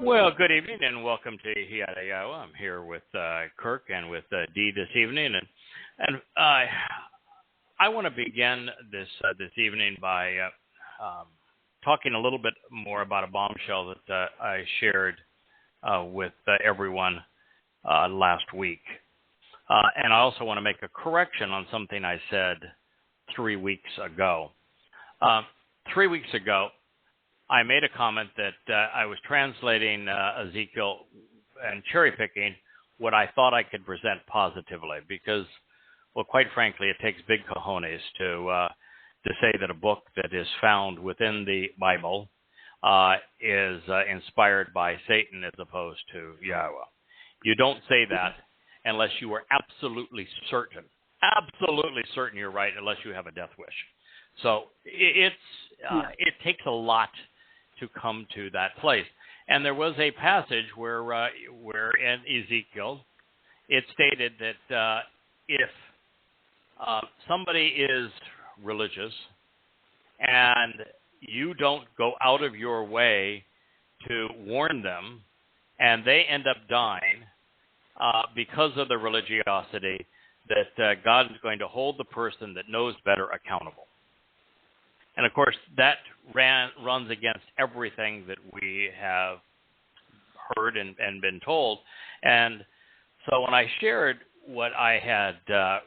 Well, good evening and welcome to Yada Yahowah. I'm here with Kirk and with Dee this evening, and I want to begin this evening by talking a little bit more about a bombshell that I shared with everyone last week, and I also want to make a correction on something I said 3 weeks ago. 3 weeks ago, I made a comment that I was translating Ezekiel and cherry-picking what I thought I could present positively because, well, quite frankly, it takes big cojones to say that a book that is found within the Bible is inspired by Satan as opposed to Yahweh. You don't say that unless you are absolutely certain you're right, unless you have a death wish. So it takes a lot to come to that place. And there was a passage where in Ezekiel, it stated that if somebody is religious and you don't go out of your way to warn them, and they end up dying because of the religiosity, that God is going to hold the person that knows better accountable. And, of course, that runs against everything that we have heard and been told. And so when I shared what I had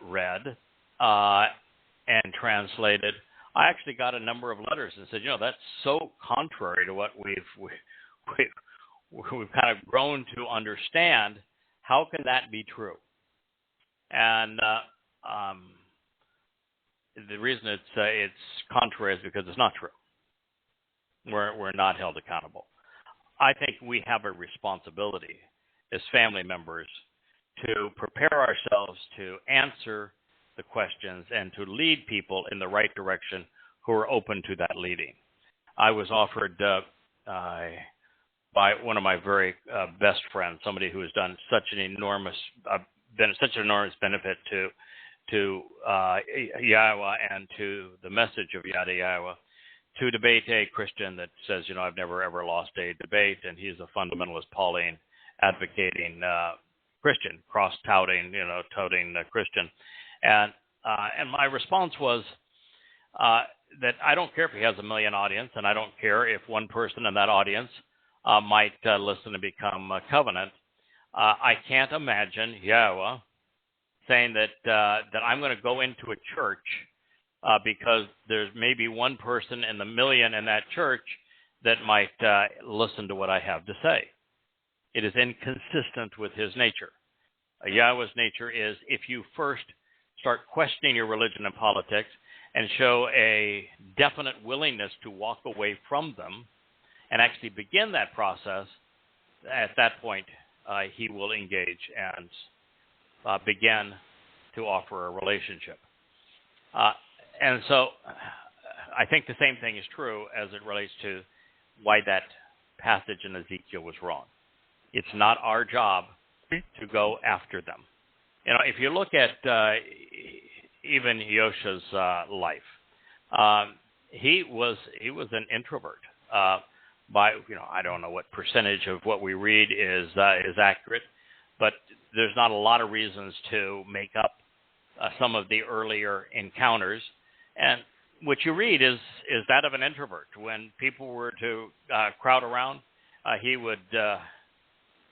read and translated, I actually got a number of letters and said, that's so contrary to what we've kind of grown to understand. How can that be true? And the reason it's contrary is because it's not true. We're not held accountable. I think we have a responsibility as family members to prepare ourselves to answer the questions and to lead people in the right direction who are open to that leading. I was offered by one of my very best friends, somebody who has done such an enormous benefit to Yahowah and to the message of Yada Yahowah, to debate a Christian that says, I've never ever lost a debate, and he's a fundamentalist Pauline advocating Christian, cross-touting, touting Christian. And my response was that I don't care if he has a million audience, and I don't care if one person in that audience might listen and become a covenant. I can't imagine Yahowah saying that I'm going to go into a church because there's maybe one person in the million in that church that might listen to what I have to say. It is inconsistent with his nature. Yahweh's nature is if you first start questioning your religion and politics and show a definite willingness to walk away from them and actually begin that process, at that point he will engage and begin to offer a relationship. And so I think the same thing is true as it relates to why that passage in Ezekiel was wrong. It's not our job to go after them. If you look at even Hoshea's life, he was an introvert. I don't know what percentage of what we read is accurate, but there's not a lot of reasons to make up some of the earlier encounters. And what you read is that of an introvert. When people were to crowd around, he would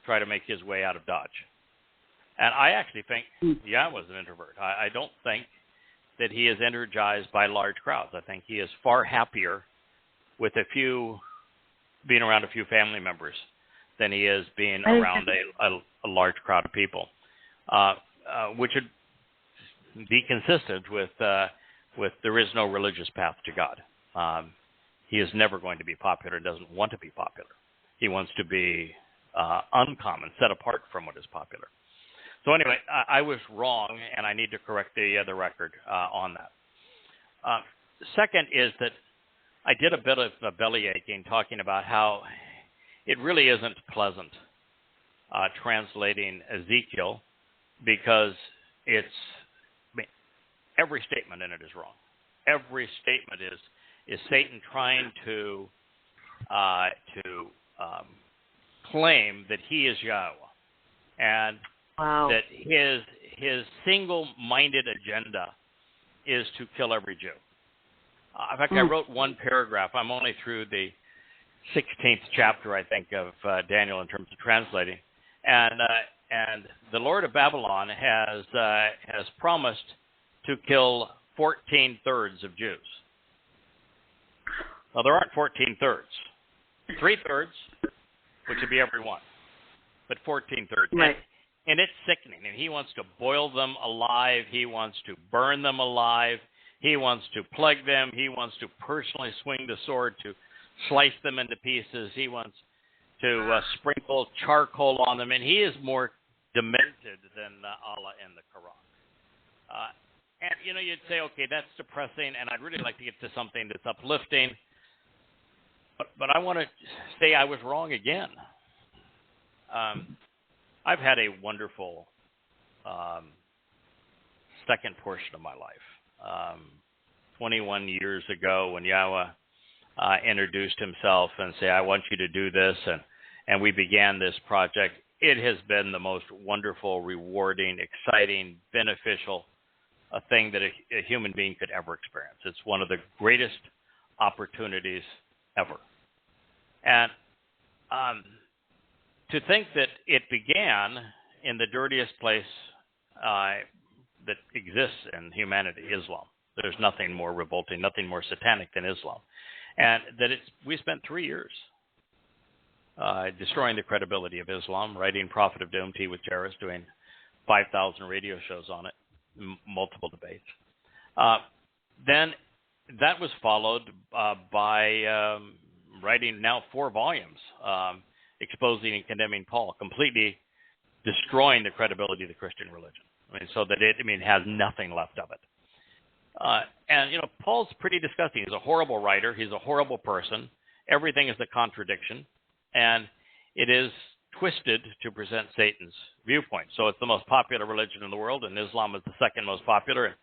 try to make his way out of Dodge. And I actually think was an introvert. I don't think that he is energized by large crowds. I think he is far happier with being around a few family members than he is being around a large crowd of people, which would be consistent with there is no religious path to God. He is never going to be popular, doesn't want to be popular. He wants to be uncommon, set apart from what is popular. So anyway, I was wrong, and I need to correct the record on that. Second is that I did a bit of belly aching talking about how it really isn't pleasant translating Ezekiel because every statement in it is wrong. Every statement is Satan trying to claim that he is Yahowah, and that his single-minded agenda is to kill every Jew. In fact, I wrote one paragraph. I'm only through the 16th chapter, I think, of Daniel in terms of translating, and the Lord of Babylon has promised to kill 14/3 of Jews. Well, there aren't 14/3. 3/3, which would be every one, but 14/3. Right. And it's sickening. And he wants to boil them alive. He wants to burn them alive. He wants to plague them. He wants to personally swing the sword to slice them into pieces. He wants to sprinkle charcoal on them. And he is more demented than Allah in the Quran. And, you'd say, okay, that's depressing, and I'd really like to get to something that's uplifting. But I want to say I was wrong again. I've had a wonderful second portion of my life. 21 years ago, when Yahweh introduced himself and said, I want you to do this, and we began this project, it has been the most wonderful, rewarding, exciting, beneficial thing that a human being could ever experience. It's one of the greatest opportunities ever. And to think that it began in the dirtiest place that exists in humanity, Islam. There's nothing more revolting, nothing more satanic than Islam. And that we spent 3 years destroying the credibility of Islam, writing Prophet of Doom, Tea with Terrorists, doing 5,000 radio shows on it, multiple debates. Then that was followed by writing now 4 volumes, exposing and condemning Paul, completely destroying the credibility of the Christian religion. So that it has nothing left of it. And Paul's pretty disgusting. He's a horrible writer. He's a horrible person. Everything is a contradiction, and it is twisted to present Satan's viewpoint. So it's the most popular religion in the world, and Islam is the second most popular.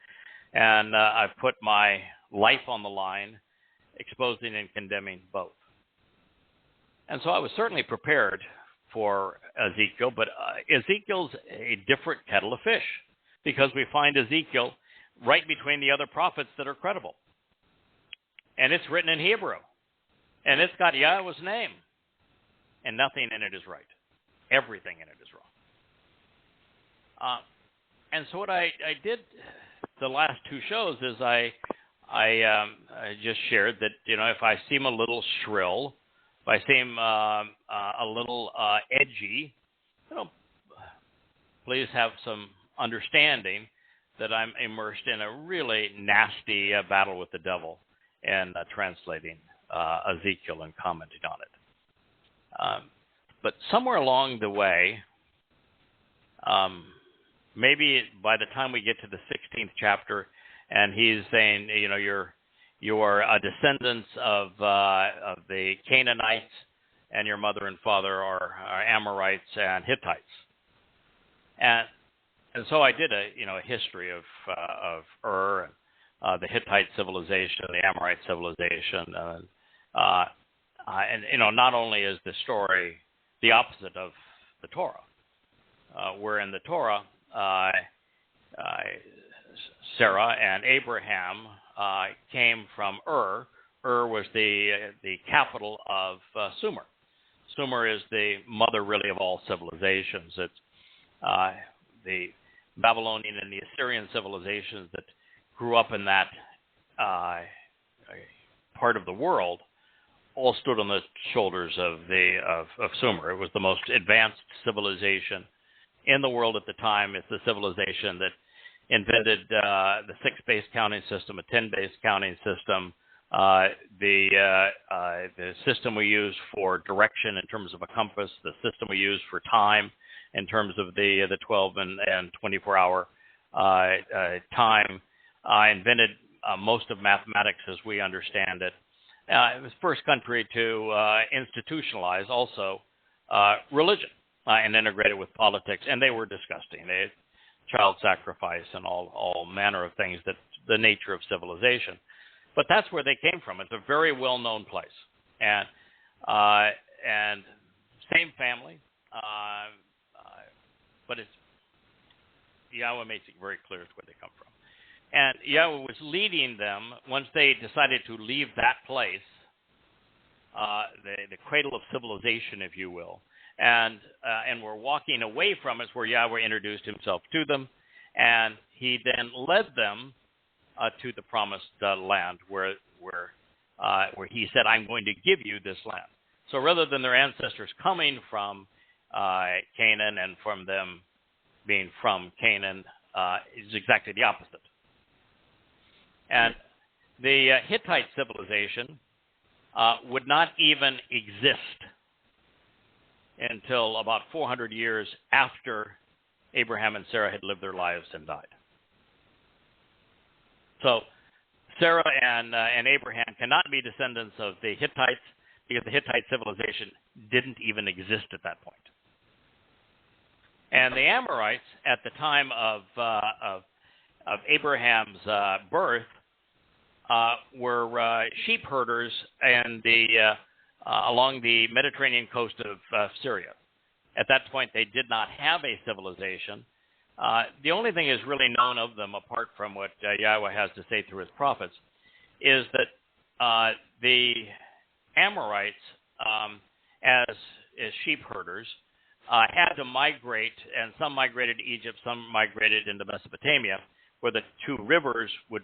And I've put my life on the line, exposing and condemning both. And so I was certainly prepared for Ezekiel, but Ezekiel's a different kettle of fish, because we find Ezekiel right between the other prophets that are credible. And it's written in Hebrew. And it's got Yahweh's name. And nothing in it is right. Everything in it is wrong. And so what I did the last 2 shows is I just shared that, if I seem a little shrill, if I seem a little edgy, please have some understanding that I'm immersed in a really nasty battle with the devil and translating Ezekiel and commenting on it. But somewhere along the way, maybe by the time we get to the 16th chapter, and he's saying, you're a descendants of the Canaanites, and your mother and father are Amorites and Hittites. And so I did a history of Ur, the Hittite civilization, the Amorite civilization, and not only is the story the opposite of the Torah, where in the Torah, Sarah and Abraham came from Ur. Ur was the capital of Sumer. Sumer is the mother, really, of all civilizations. It's the Babylonian and the Assyrian civilizations that grew up in that part of the world all stood on the shoulders of Sumer. It was the most advanced civilization in the world at the time. It's the civilization that invented the 6-base counting system, a 10-base counting system, the system we use for direction in terms of a compass, the system we use for time in terms of the 12 and 24-hour time, invented most of mathematics as we understand it. It was the first country to institutionalize also religion and integrate it with politics, and they were disgusting. They had child sacrifice and all manner of things, that's the nature of civilization. But that's where they came from. It's a very well-known place. And same family, but it's Yahweh makes it very clear where they come from. And Yahweh was leading them once they decided to leave that place, the cradle of civilization, if you will, and were walking away from it, where Yahweh introduced himself to them, and he then led them to the promised land, where he said, "I'm going to give you this land." So rather than their ancestors coming from Canaan and from them being from Canaan, is exactly the opposite. And the Hittite civilization would not even exist until about 400 years after Abraham and Sarah had lived their lives and died. So Sarah and Abraham cannot be descendants of the Hittites because the Hittite civilization didn't even exist at that point. And the Amorites, at the time of Abraham's birth, were sheep herders and along the Mediterranean coast of Syria. At that point, they did not have a civilization. The only thing is really known of them, apart from what Yahweh has to say through his prophets, is that the Amorites, as sheep herders, had to migrate, and some migrated to Egypt, some migrated into Mesopotamia, where the two rivers would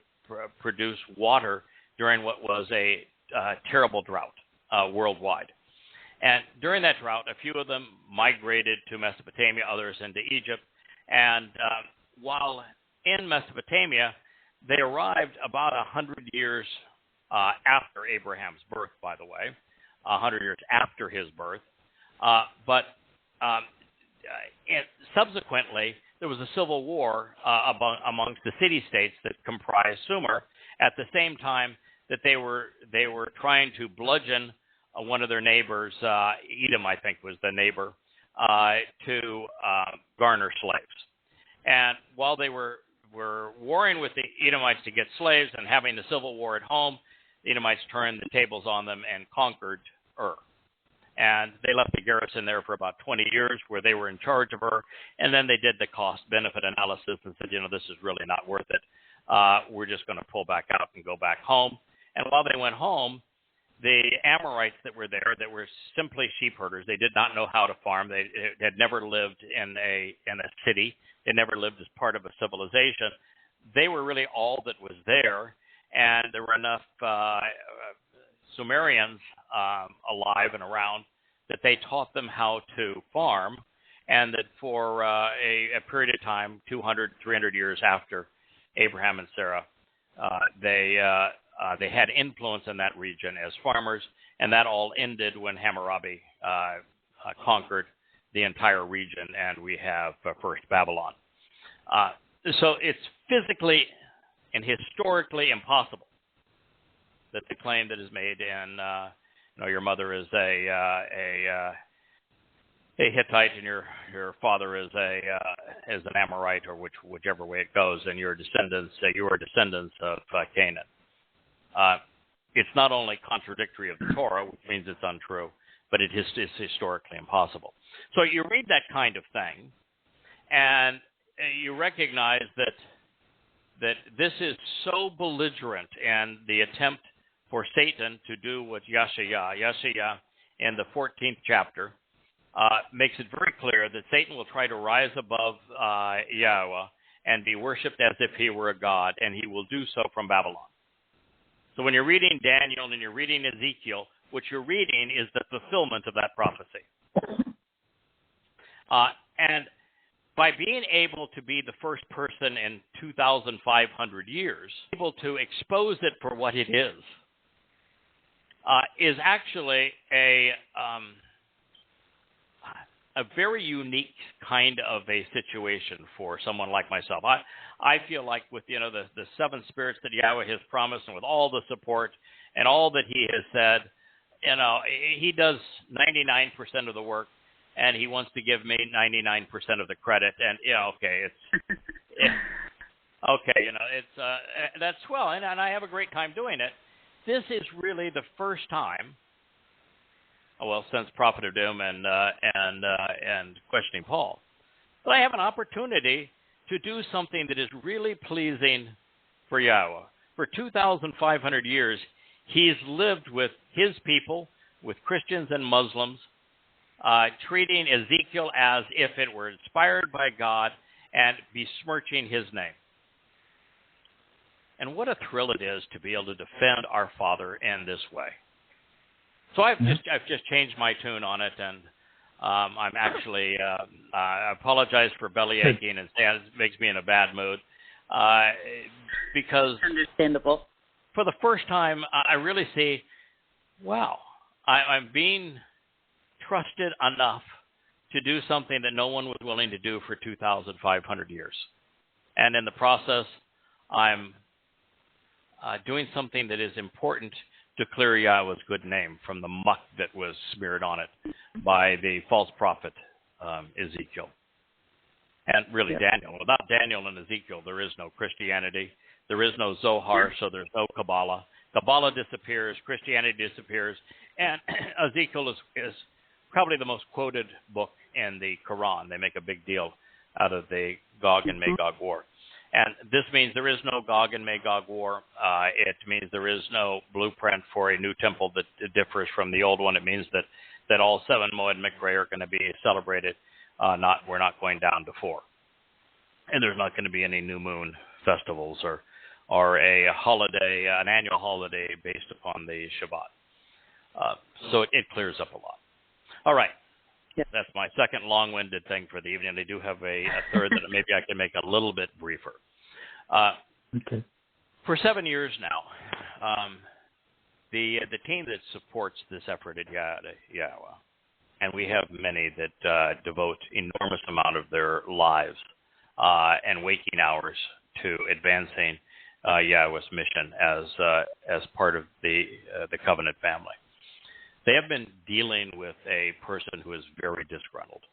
produce water during what was a terrible drought worldwide. And during that drought, a few of them migrated to Mesopotamia, others into Egypt. And while in Mesopotamia, they arrived about 100 years after Abraham's birth, by the way, 100 years after his birth. But subsequently, there was a civil war amongst the city-states that comprised Sumer at the same time that they were trying to bludgeon one of their neighbors, Edom, I think was the neighbor, to garner slaves. And while they were warring with the Edomites to get slaves and having the civil war at home, the Edomites turned the tables on them and conquered Ur. And they left the garrison there for about 20 years where they were in charge of Ur. And then they did the cost-benefit analysis and said, this is really not worth it. We're just going to pull back out and go back home. And while they went home, the Amorites that were there, that were simply sheep herders, they did not know how to farm. They had never lived in a city. They never lived as part of a civilization. They were really all that was there. And there were enough Sumerians alive and around that they taught them how to farm, and that for a period of time, 200, 300 years after Abraham and Sarah, they had influence in that region as farmers, and that all ended when Hammurabi conquered the entire region, and we have first Babylon. So it's physically and historically impossible that the claim that is made in, your mother is a Hittite and your father is an Amorite, or whichever way it goes, and you are descendants of Canaan. It's not only contradictory of the Torah, which means it's untrue, but it is historically impossible. So you read that kind of thing, and you recognize that this is so belligerent, and the attempt for Satan to do what Yahowah in the 14th chapter makes it very clear that Satan will try to rise above Yahowah and be worshipped as if he were a god, and he will do so from Babylon. So when you're reading Daniel and you're reading Ezekiel, what you're reading is the fulfillment of that prophecy. And by being able to be the first person in 2,500 years, able to expose it for what it is actually a very unique kind of a situation for someone like myself. I feel like with the seven spirits that Yahweh has promised, and with all the support and all that he has said, he does 99% of the work, and he wants to give me 99% of the credit. And that's swell, and I have a great time doing it. This is really the first time since Prophet of Doom and Questioning Paul. But I have an opportunity to do something that is really pleasing for Yahweh. For 2,500 years, he's lived with his people, with Christians and Muslims, treating Ezekiel as if it were inspired by God and besmirching his name. And what a thrill it is to be able to defend our Father in this way. So I've just changed my tune on it, and I'm actually I apologize for belly aching and it makes me in a bad mood because understandable. For the first time, I really see, wow, I'm being trusted enough to do something that no one was willing to do for 2,500 years, and in the process, I'm doing something that is important to clear Yahweh's good name from the muck that was smeared on it by the false prophet Ezekiel. And really Daniel. Without Daniel and Ezekiel, there is no Christianity. There is no Zohar, so there's no Kabbalah. Kabbalah disappears, Christianity disappears, and Ezekiel is probably the most quoted book in the Quran. They make a big deal out of the Gog and Magog war. And this means there is no Gog and Magog war. It means there is no blueprint for a new temple that differs from the old one. It means that all 7 Moed Mikra are going to be celebrated. We're not going down to 4. And there's not going to be any new moon festivals or a holiday, an annual holiday based upon the Shabbat. So it clears up a lot. All right. Yep. That's my second long-winded thing for the evening. They do have a third that maybe I can make a little bit briefer. Okay. For 7 years now, the team that supports this effort at Yada Yahowah, and we have many that devote enormous amount of their lives and waking hours to advancing Yahweh's mission as part of the covenant family. They have been dealing with a person who is very disgruntled.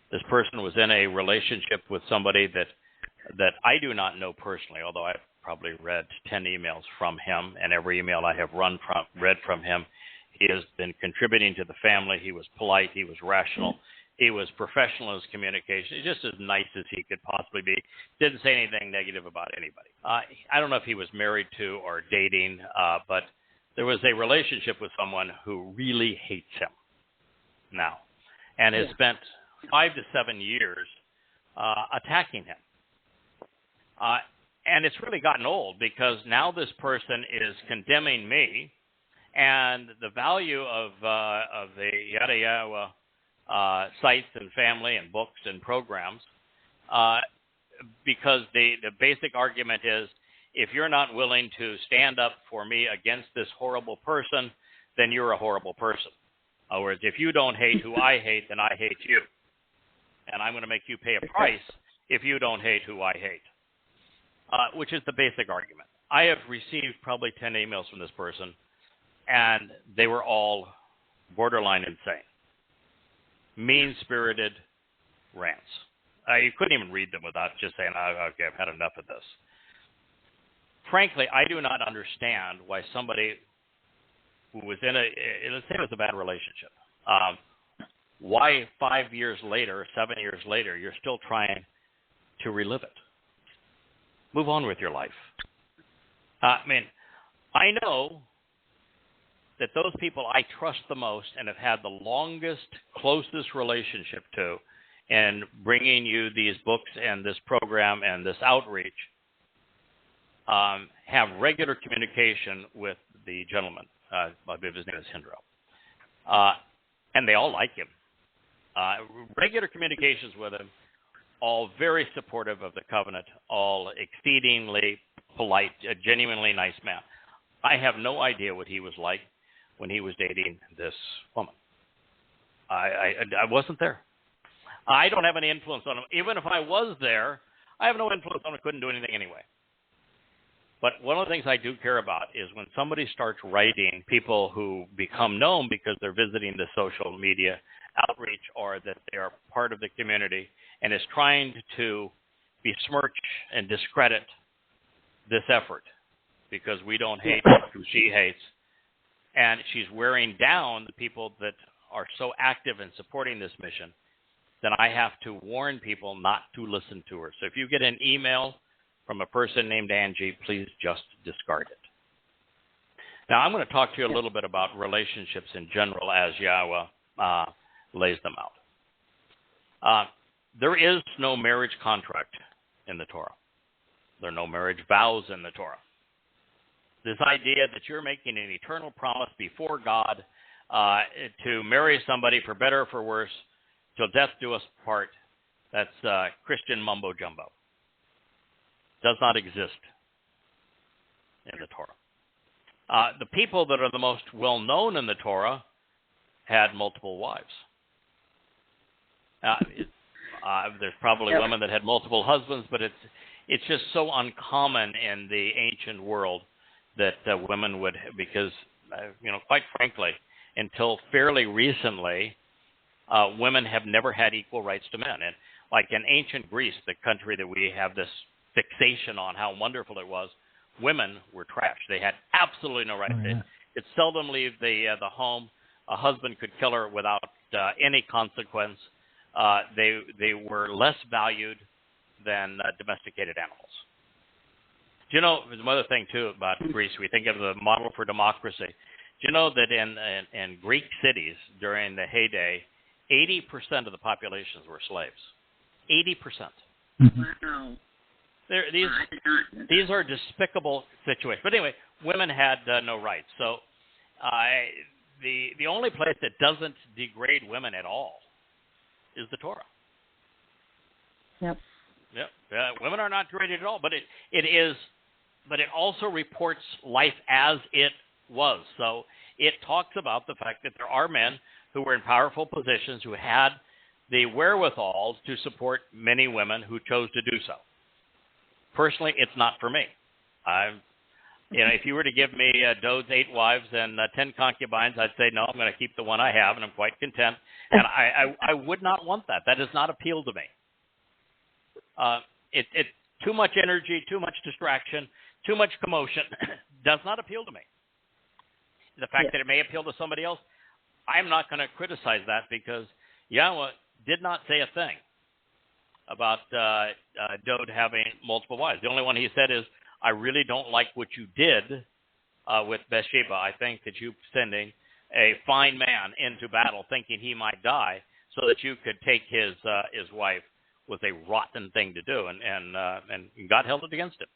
This person was in a relationship with somebody that I do not know personally, although I've probably read 10 emails from him, and every email I have read from him, he has been contributing to the family. He was polite. He was rational. He was professional in his communication. He's just as nice as he could possibly be. Didn't say anything negative about anybody. I don't know if he was married to or dating, but there was a relationship with someone who really hates him now and has spent 5 to 7 years attacking him. And it's really gotten old because now this person is condemning me, and the value of the Yada Yahowah sites and family and books and programs, because the basic argument is, if you're not willing to stand up for me against this horrible person, then you're a horrible person. In other words, if you don't hate who I hate, then I hate you. And I'm going to make you pay a price if you don't hate who I hate, which is the basic argument. I have received probably 10 emails from this person, and they were all borderline insane, mean-spirited rants. You couldn't even read them without just saying, okay, I've had enough of this. Frankly, I do not understand why somebody who was in let's say it was a bad relationship, why 5 years later, 7 years later, you're still trying to relive it. Move on with your life. I I know that those people I trust the most and have had the longest, closest relationship to in bringing you these books and this program and this outreach have regular communication with the gentleman. I believe his name is Hindro. And they all like him. Regular communications with him, all very supportive of the covenant, all exceedingly polite, a genuinely nice man. I have no idea what he was like when he was dating this woman. I wasn't there. I don't have any influence on him. Even if I was there, I have no influence on him. I couldn't do anything anyway. But one of the things I do care about is when somebody starts writing, people who become known because they're visiting the social media outreach or that they are part of the community and is trying to besmirch and discredit this effort because we don't hate who she hates. And she's wearing down the people that are so active in supporting this mission, then I have to warn people not to listen to her. So if you get an email from a person named Angie, please just discard it. Now, I'm going to talk to you a little bit about relationships in general as Yahweh lays them out. There is no marriage contract in the Torah. There are no marriage vows in the Torah. This idea that you're making an eternal promise before God to marry somebody for better or for worse till death do us part, that's Christian mumbo-jumbo. Does not exist in the Torah. The people that are the most well-known in the Torah had multiple wives. There's probably women that had multiple husbands, but it's just so uncommon in the ancient world that women would, because, quite frankly, until fairly recently, women have never had equal rights to men. And like in ancient Greece, the country that we have this fixation on how wonderful it was, women were trash. They had absolutely no rights. They'd seldom leave the home. A husband could kill her without any consequence. They were less valued than domesticated animals. Do you know, there's another thing, too, about Greece. We think of the model for democracy. Do you know that in Greek cities during the heyday, 80% of the populations were slaves? 80%. Wow. These are despicable situations. But anyway, women had no rights. So the only place that doesn't degrade women at all is the Torah. Yep. Women are not degraded at all, but it also reports life as it was. So it talks about the fact that there are men who were in powerful positions who had the wherewithal to support many women who chose to do so. Personally, it's not for me. If you were to give me Dode's 8 wives and 10 concubines, I'd say, no, I'm going to keep the one I have, and I'm quite content. And I would not want that. That does not appeal to me. It's too much energy, too much distraction, too much commotion does not appeal to me. The fact that it may appeal to somebody else, I'm not going to criticize that because Yahweh did not say a thing about Dode having multiple wives. The only one he said is, I really don't like what you did with Bathsheba. I think that you sending a fine man into battle thinking he might die so that you could take his wife was a rotten thing to do, and God held it against him.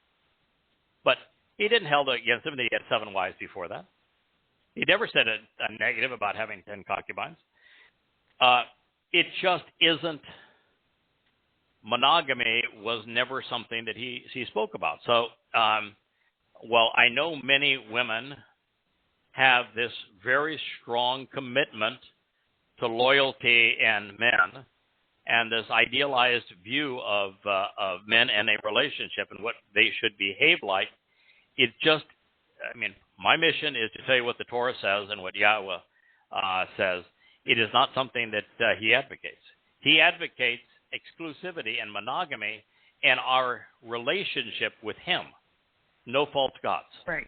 But he didn't hold it against him. He had 7 wives before that. He never said a negative about having 10 concubines. It just isn't. Monogamy was never something that he spoke about. So, while I know many women have this very strong commitment to loyalty and men, and this idealized view of men and a relationship and what they should behave like, it just, my mission is to tell you what the Torah says and what Yahweh says. It is not something that he advocates. He advocates exclusivity and monogamy and our relationship with him. No false gods. Right.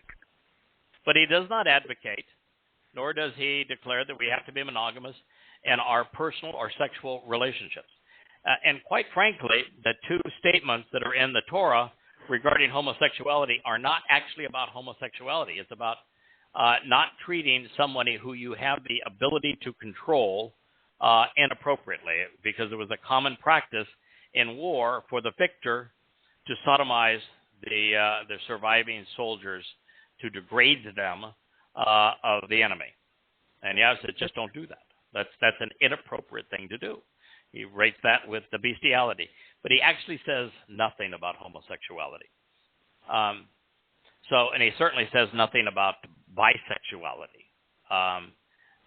But he does not advocate, nor does he declare that we have to be monogamous in our personal or sexual relationships. And quite frankly, the 2 statements that are in the Torah regarding homosexuality are not actually about homosexuality. It's about not treating somebody who you have the ability to control inappropriately, because it was a common practice in war for the victor to sodomize the surviving soldiers, to degrade them of the enemy. And Yahweh said, just don't do that. That's an inappropriate thing to do. He rates that with the bestiality. But he actually says nothing about homosexuality. And he certainly says nothing about bisexuality.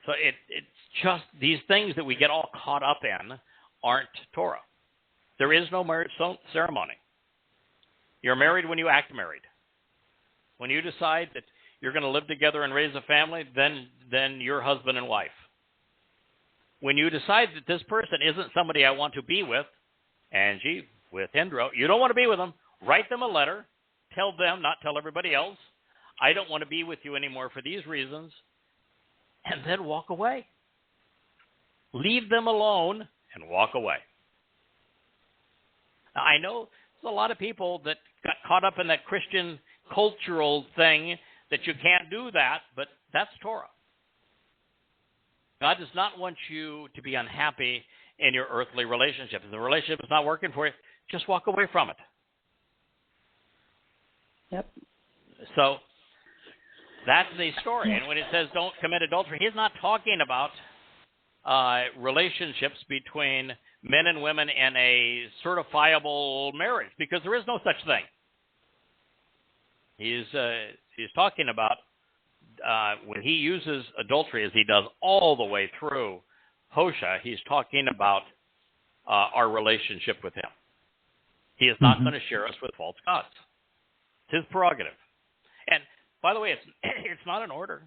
So it's just these things that we get all caught up in aren't Torah. There is no marriage ceremony. You're married when you act married. When you decide that you're going to live together and raise a family, then you're husband and wife. When you decide that this person isn't somebody I want to be with, Angie, with Indro, you don't want to be with them, write them a letter, tell them, not tell everybody else, I don't want to be with you anymore for these reasons, and then walk away. Leave them alone and walk away. Now, I know there's a lot of people that got caught up in that Christian cultural thing that you can't do that, but that's Torah. God does not want you to be unhappy in your earthly relationship. If the relationship is not working for you, just walk away from it. Yep. So that's the story. And when it says don't commit adultery, he's not talking about relationships between men and women in a certifiable marriage, because there is no such thing. He's talking about when he uses adultery, as he does all the way through Hosea, he's talking about our relationship with him. He is not going to share us with false gods. It's his prerogative. And by the way, it's not an order.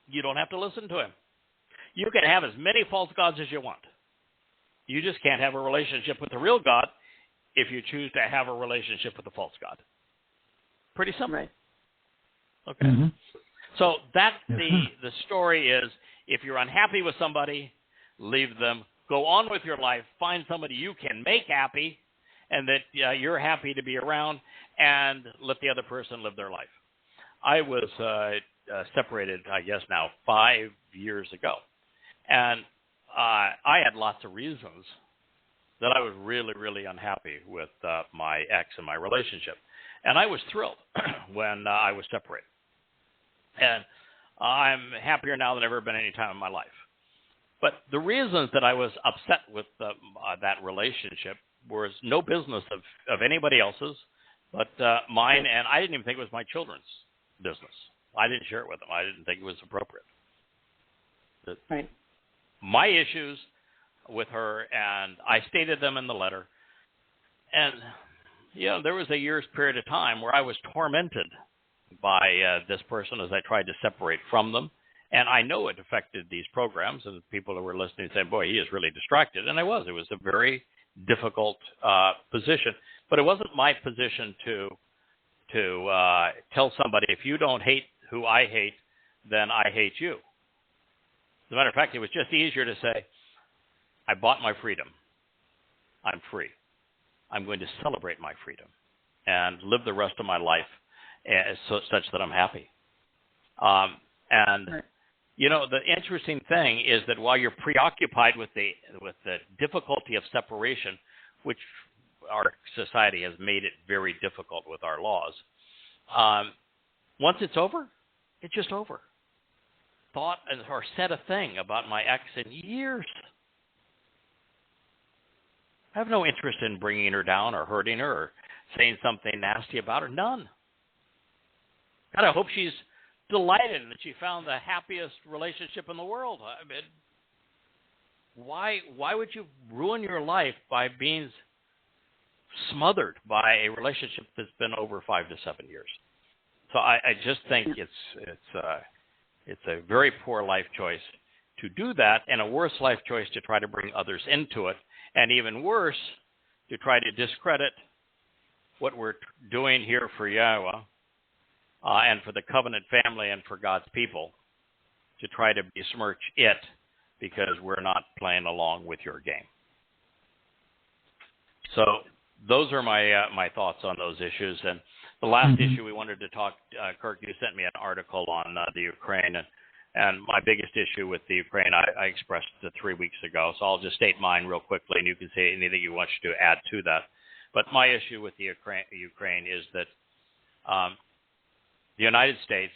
You don't have to listen to him. You can have as many false gods as you want. You just can't have a relationship with the real God if you choose to have a relationship with the false God. Pretty simple. Right. Okay. So that's the story is, if you're unhappy with somebody, leave them. Go on with your life. Find somebody you can make happy and that you're happy to be around, and let the other person live their life. I was separated, I guess now, 5 years ago. And I had lots of reasons that I was really, really unhappy with my ex and my relationship. And I was thrilled when I was separated. And I'm happier now than ever been any time in my life. But the reasons that I was upset with that relationship was no business of anybody else's but mine, and I didn't even think it was my children's business. I didn't share it with them. I didn't think it was appropriate. Right. My issues with her, and I stated them in the letter. And, there was a year's period of time where I was tormented by this person as I tried to separate from them. And I know it affected these programs, and people who were listening said, boy, he is really distracted. And I was. It was a very difficult position. But it wasn't my position to tell somebody, if you don't hate who I hate, then I hate you. As a matter of fact, it was just easier to say, I bought my freedom. I'm free. I'm going to celebrate my freedom and live the rest of my life such that I'm happy. The interesting thing is that while you're preoccupied with the difficulty of separation, which our society has made it very difficult with our laws, once it's over, it's just over. Thought or said a thing about my ex in years. I have no interest in bringing her down or hurting her or saying something nasty about her. None. God, I hope she's delighted that she found the happiest relationship in the world. I mean, why would you ruin your life by being smothered by a relationship that's been over 5 to 7 years? So I just think it's a very poor life choice to do that, and a worse life choice to try to bring others into it, and even worse, to try to discredit what we're doing here for Yahowah and for the covenant family and for God's people, to try to besmirch it because we're not playing along with your game. So those are my thoughts on those issues. And the last issue we wanted to talk, Kirk, you sent me an article on the Ukraine, and my biggest issue with the Ukraine I expressed 3 weeks ago, so I'll just state mine real quickly, and you can say anything you want to add to that. But my issue with the Ukraine is that the United States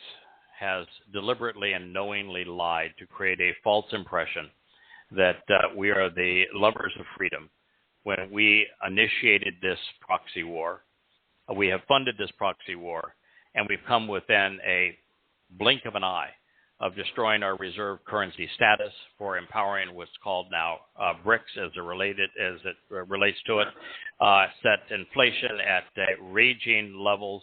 has deliberately and knowingly lied to create a false impression that we are the lovers of freedom. When we initiated this proxy war, we have funded this proxy war, and we've come within a blink of an eye of destroying our reserve currency status, for empowering what's called now BRICS as it relates to it, set inflation at raging levels,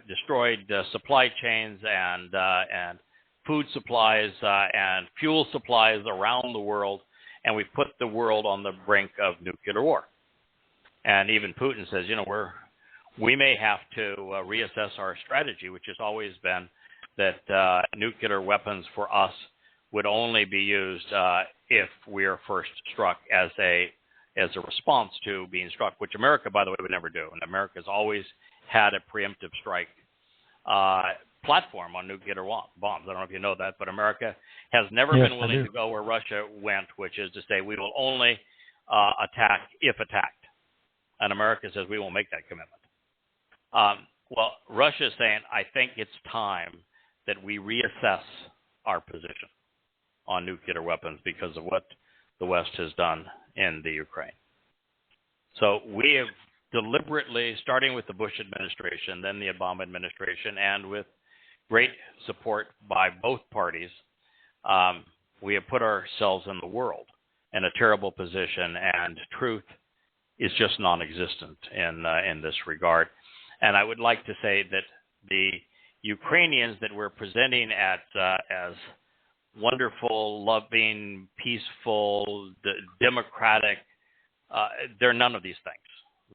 destroyed supply chains and food supplies and fuel supplies around the world, and we put the world on the brink of nuclear war. And even Putin says, we may have to reassess our strategy, which has always been that nuclear weapons for us would only be used if we are first struck as a response to being struck, which America, by the way, would never do. And America's always had a preemptive strike platform on nuclear bombs. I don't know if you know that, but America has never been willing to go where Russia went, which is to say we will only attack if attacked. And America says we won't make that commitment. Well, Russia is saying, I think it's time that we reassess our position on nuclear weapons because of what the West has done in the Ukraine. So we have deliberately, starting with the Bush administration, then the Obama administration, and with great support by both parties, we have put ourselves in the world in a terrible position, and truth is just non-existent in this regard. And I would like to say that the Ukrainians that we're presenting as wonderful, loving, peaceful, democratic, they're none of these things.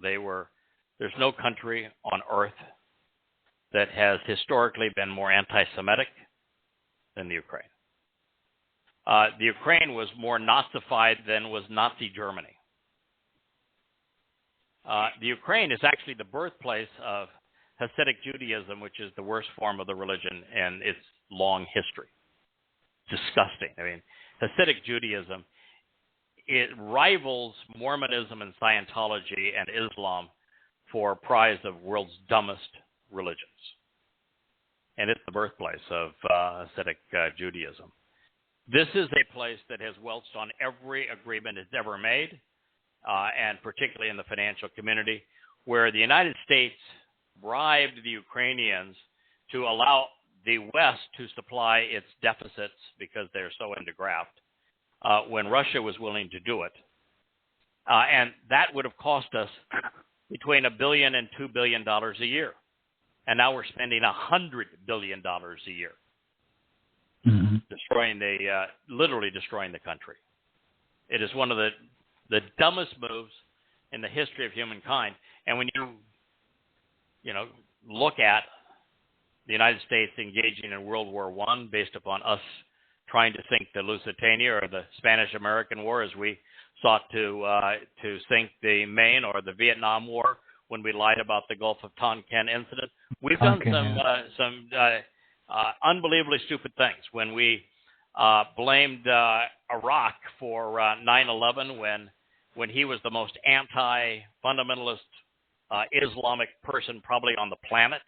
There's no country on earth that has historically been more anti-Semitic than the Ukraine. The Ukraine was more Nazified than was Nazi Germany. The Ukraine is actually the birthplace of Hasidic Judaism, which is the worst form of the religion in its long history. Disgusting. I mean, Hasidic Judaism, it rivals Mormonism and Scientology and Islam for prize of world's dumbest religions. And it's the birthplace of Hasidic Judaism. This is a place that has welched on every agreement it's ever made, and particularly in the financial community, where the United States bribed the Ukrainians to allow the West to supply its deficits because they're so into graft, when Russia was willing to do it. And that would have cost us between $1 billion and $2 billion a year. And now we're spending $100 billion a year, literally destroying the country. It is one of the dumbest moves in the history of humankind. And when you look at the United States engaging in World War I based upon us trying to sink the Lusitania or the Spanish-American War as we sought to sink the Maine, or the Vietnam War when we lied about the Gulf of Tonkin incident. We've done some unbelievably stupid things. When we blamed Iraq for 9/11 when he was the most anti-fundamentalist Islamic person probably on the planet,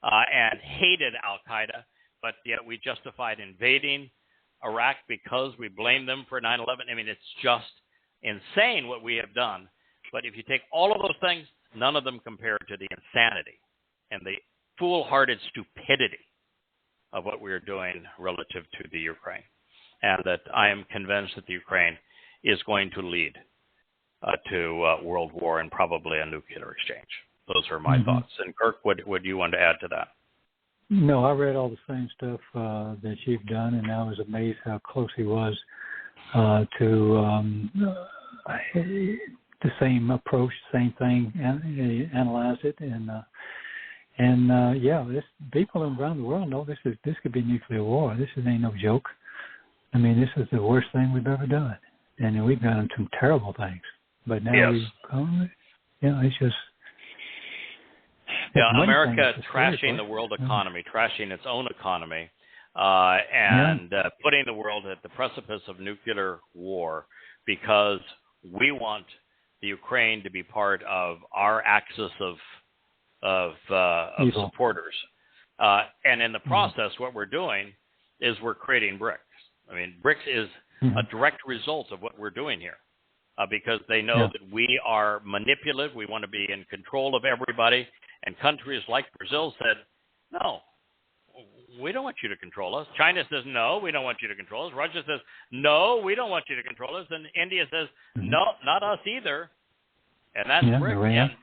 and hated Al-Qaeda, but yet we justified invading Iraq because we blamed them for 9/11. I mean, it's just insane what we have done. But if you take all of those things, none of them compare to the insanity and the foolhardy stupidity of what we are doing relative to the Ukraine. And that I am convinced that the Ukraine is going to lead to world war and probably a nuclear exchange. Those are my thoughts. And Kirk, what do you want to add to that? No, I read all the same stuff that you've done, and I was amazed how close he was to the same approach, same thing, and analyze it. And people around the world know this could be nuclear war. This ain't no joke. I mean, this is the worst thing we've ever done, and we've done some terrible things. But now it's just. Yeah, America trashing the world economy, trashing its own economy, and putting the world at the precipice of nuclear war because we want the Ukraine to be part of our axis of supporters. And in the process, what we're doing is we're creating BRICS. I mean, BRICS is a direct result of what we're doing here. Because they know that we are manipulative, we want to be in control of everybody, and countries like Brazil said, no, we don't want you to control us. China says, no, we don't want you to control us. Russia says, no, we don't want you to control us. And India says, no, not us either. And that's BRICS.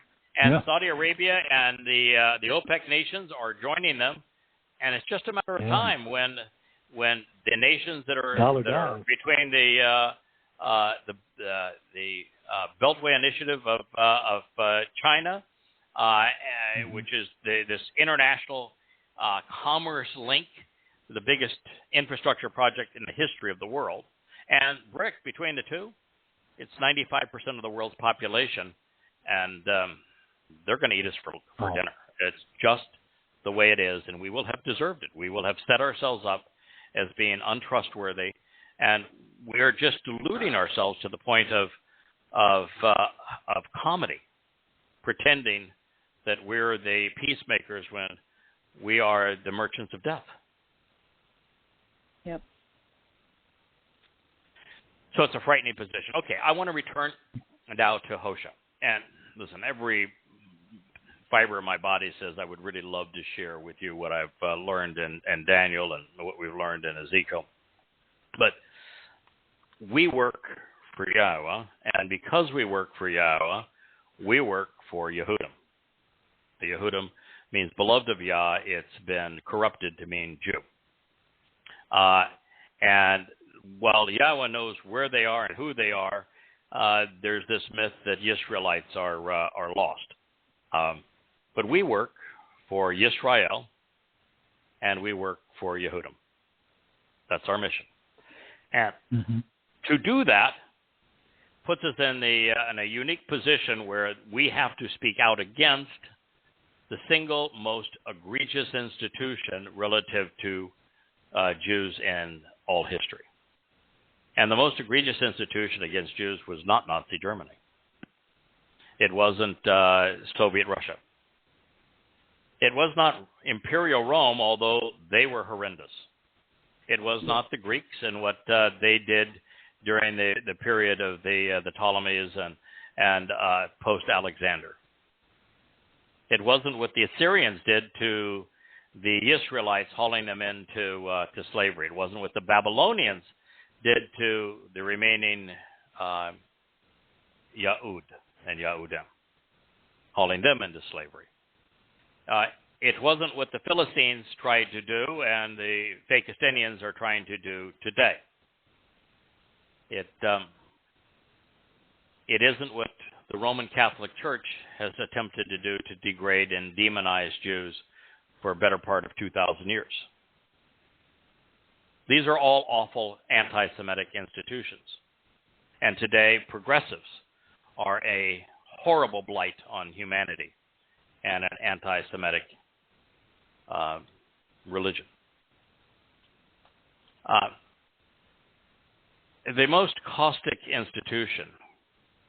And Saudi Arabia and the OPEC nations are joining them. And it's just a matter of time when the nations that are between the Beltway Initiative of China, which is this international commerce link the biggest infrastructure project in the history of the world. And brick, between the two, it's 95% of the world's population, and they're going to eat us for dinner. It's just the way it is, and we will have deserved it. We will have set ourselves up as being untrustworthy, and we're just deluding ourselves to the point of comedy, pretending that we're the peacemakers when we are the merchants of death. Yep. So it's a frightening position. Okay, I want to return now to Hosea. And listen, every fiber of my body says I would really love to share with you what I've learned in Daniel and what we've learned in Ezekiel. But we work for Yahowah, and because we work for Yahowah, we work for Yehudim. The Yehudim means beloved of Yah. It's been corrupted to mean Jew. And while Yahowah knows where they are and who they are, there's this myth that Israelites are lost. But we work for Yisrael, and we work for Yehudim. That's our mission. And to do that puts us in a unique position where we have to speak out against the single most egregious institution relative to Jews in all history. And the most egregious institution against Jews was not Nazi Germany. It wasn't Soviet Russia. It was not Imperial Rome, although they were horrendous. It was not the Greeks and what they did during the period of the Ptolemies and post-Alexander. It wasn't what the Assyrians did to the Israelites, hauling them into to slavery. It wasn't what the Babylonians did to the remaining Yahud and Yahudim, hauling them into slavery. It wasn't what the Philistines tried to do and the Fakistinians are trying to do today. It isn't what the Roman Catholic Church has attempted to do to degrade and demonize Jews for a better part of 2,000 years. These are all awful anti-Semitic institutions. And today, progressives are a horrible blight on humanity and an anti-Semitic religion. The most caustic institution,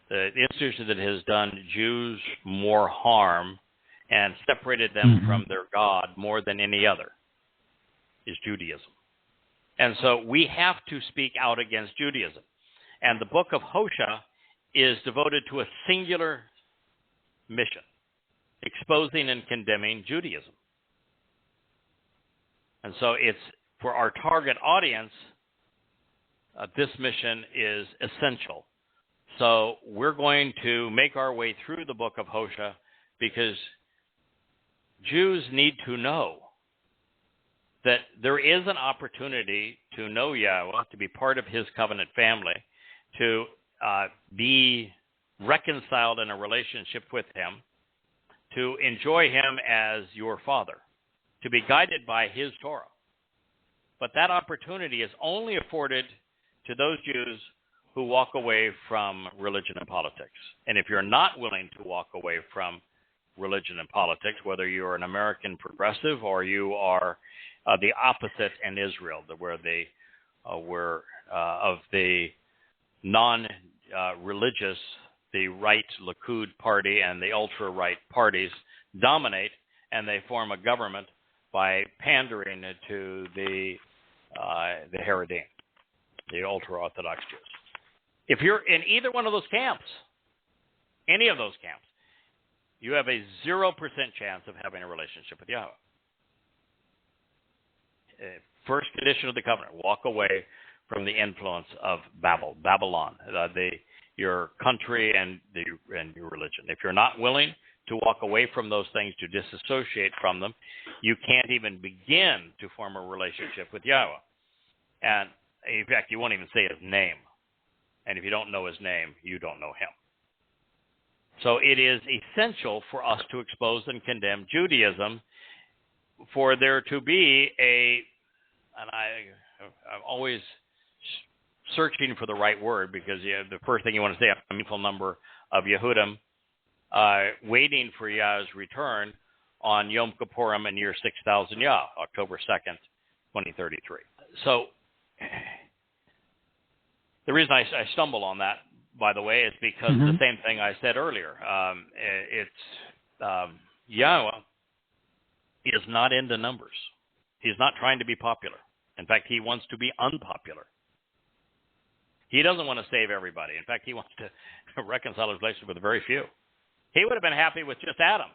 the institution that has done Jews more harm and separated them from their God more than any other, is Judaism. And so we have to speak out against Judaism. And the book of Hosea is devoted to a singular mission, exposing and condemning Judaism. And so it's for our target audience, this mission is essential. So we're going to make our way through the book of Hosea because Jews need to know that there is an opportunity to know Yahowah, to be part of his covenant family, to be reconciled in a relationship with him, to enjoy him as your father, to be guided by his Torah. But that opportunity is only afforded to those Jews who walk away from religion and politics. And if you're not willing to walk away from religion and politics, whether you're an American progressive or you are the opposite in Israel, where they were of the non-religious, the right Likud party and the ultra-right parties dominate, and they form a government by pandering to the Haredim, the ultra-Orthodox Jews. If you're in either one of those camps, any of those camps, you have a 0% chance of having a relationship with Yahowah. First condition of the covenant: walk away from the influence of Babylon, your country and your religion. If you're not willing to walk away from those things, to disassociate from them, you can't even begin to form a relationship with Yahowah. And in fact, you won't even say his name. And if you don't know his name, you don't know him. So it is essential for us to expose and condemn Judaism, for there to be a I'm always searching for the right word, because the first thing you want to say is a meaningful number of Yehudim waiting for Yah's return on Yom Kippurim in year 6000 Yah, October 2nd, 2033. So the reason I stumble on that, by the way, is because of the same thing I said earlier. Yahweh is not into numbers. He's not trying to be popular. In fact, he wants to be unpopular. He doesn't want to save everybody. In fact, he wants to reconcile his relationship with very few. He would have been happy with just Adam,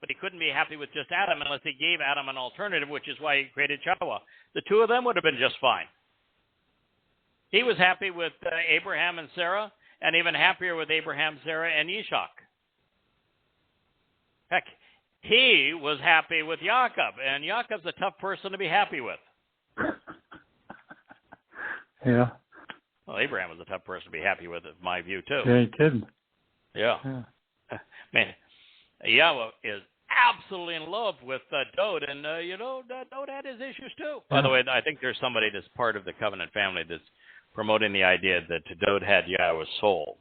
but he couldn't be happy with just Adam unless he gave Adam an alternative, which is why he created Chawah. The two of them would have been just fine. He was happy with Abraham and Sarah, and even happier with Abraham, Sarah, and Ishak. Heck, he was happy with Yaakov, and Yaakov's a tough person to be happy with. Yeah. Well, Abraham was a tough person to be happy with, in my view, too. Yeah, he didn't. Yeah. Man, Yahweh is absolutely in love with Dode, and, Dode had his issues, too. Yeah. By the way, I think there's somebody that's part of the covenant family that's promoting the idea that Dode had Yahweh's soul,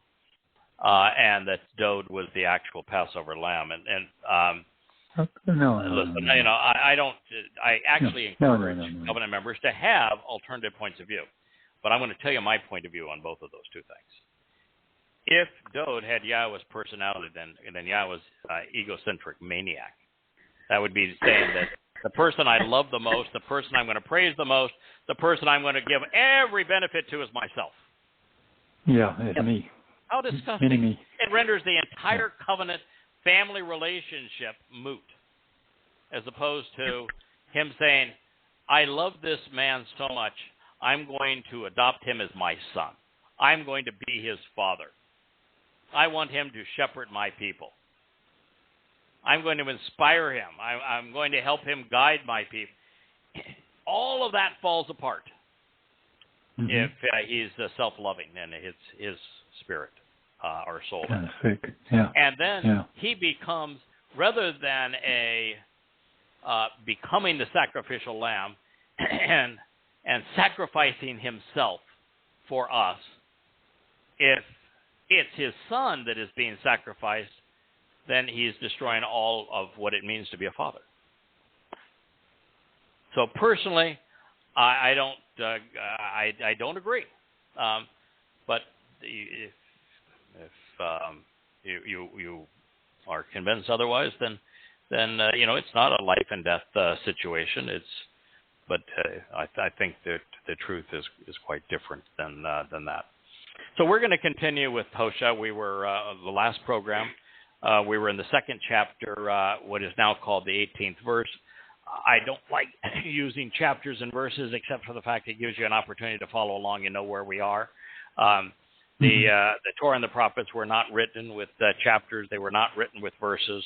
and that Dode was the actual Passover lamb. No. Listen, I actually encourage covenant members to have alternative points of view. But I'm going to tell you my point of view on both of those two things. If Dode had Yahweh's personality, then Yahweh's egocentric maniac. That would be saying that the person I love the most, the person I'm going to praise the most, the person I'm going to give every benefit to is myself. Yeah, it's me. How disgusting. Me. It renders the entire covenant family relationship moot, as opposed to him saying, I love this man so much, I'm going to adopt him as my son. I'm going to be his father. I want him to shepherd my people. I'm going to inspire him. I'm going to help him guide my people. All of that falls apart if he's self-loving and his spirit or soul. Kind of sick. Yeah. And then he becomes, rather than becoming the sacrificial lamb and sacrificing himself for us, if it's his son that is being sacrificed, then he's destroying all of what it means to be a father. So personally, I don't agree. But if you are convinced otherwise, then it's not a life and death situation. But I think that the truth is quite different than that. So we're going to continue with Hosea. We were the last program. We were in the second chapter, what is now called the 18th verse. I don't like using chapters and verses, except for the fact it gives you an opportunity to follow along and know where we are. The Torah and the prophets were not written with chapters. They were not written with verses.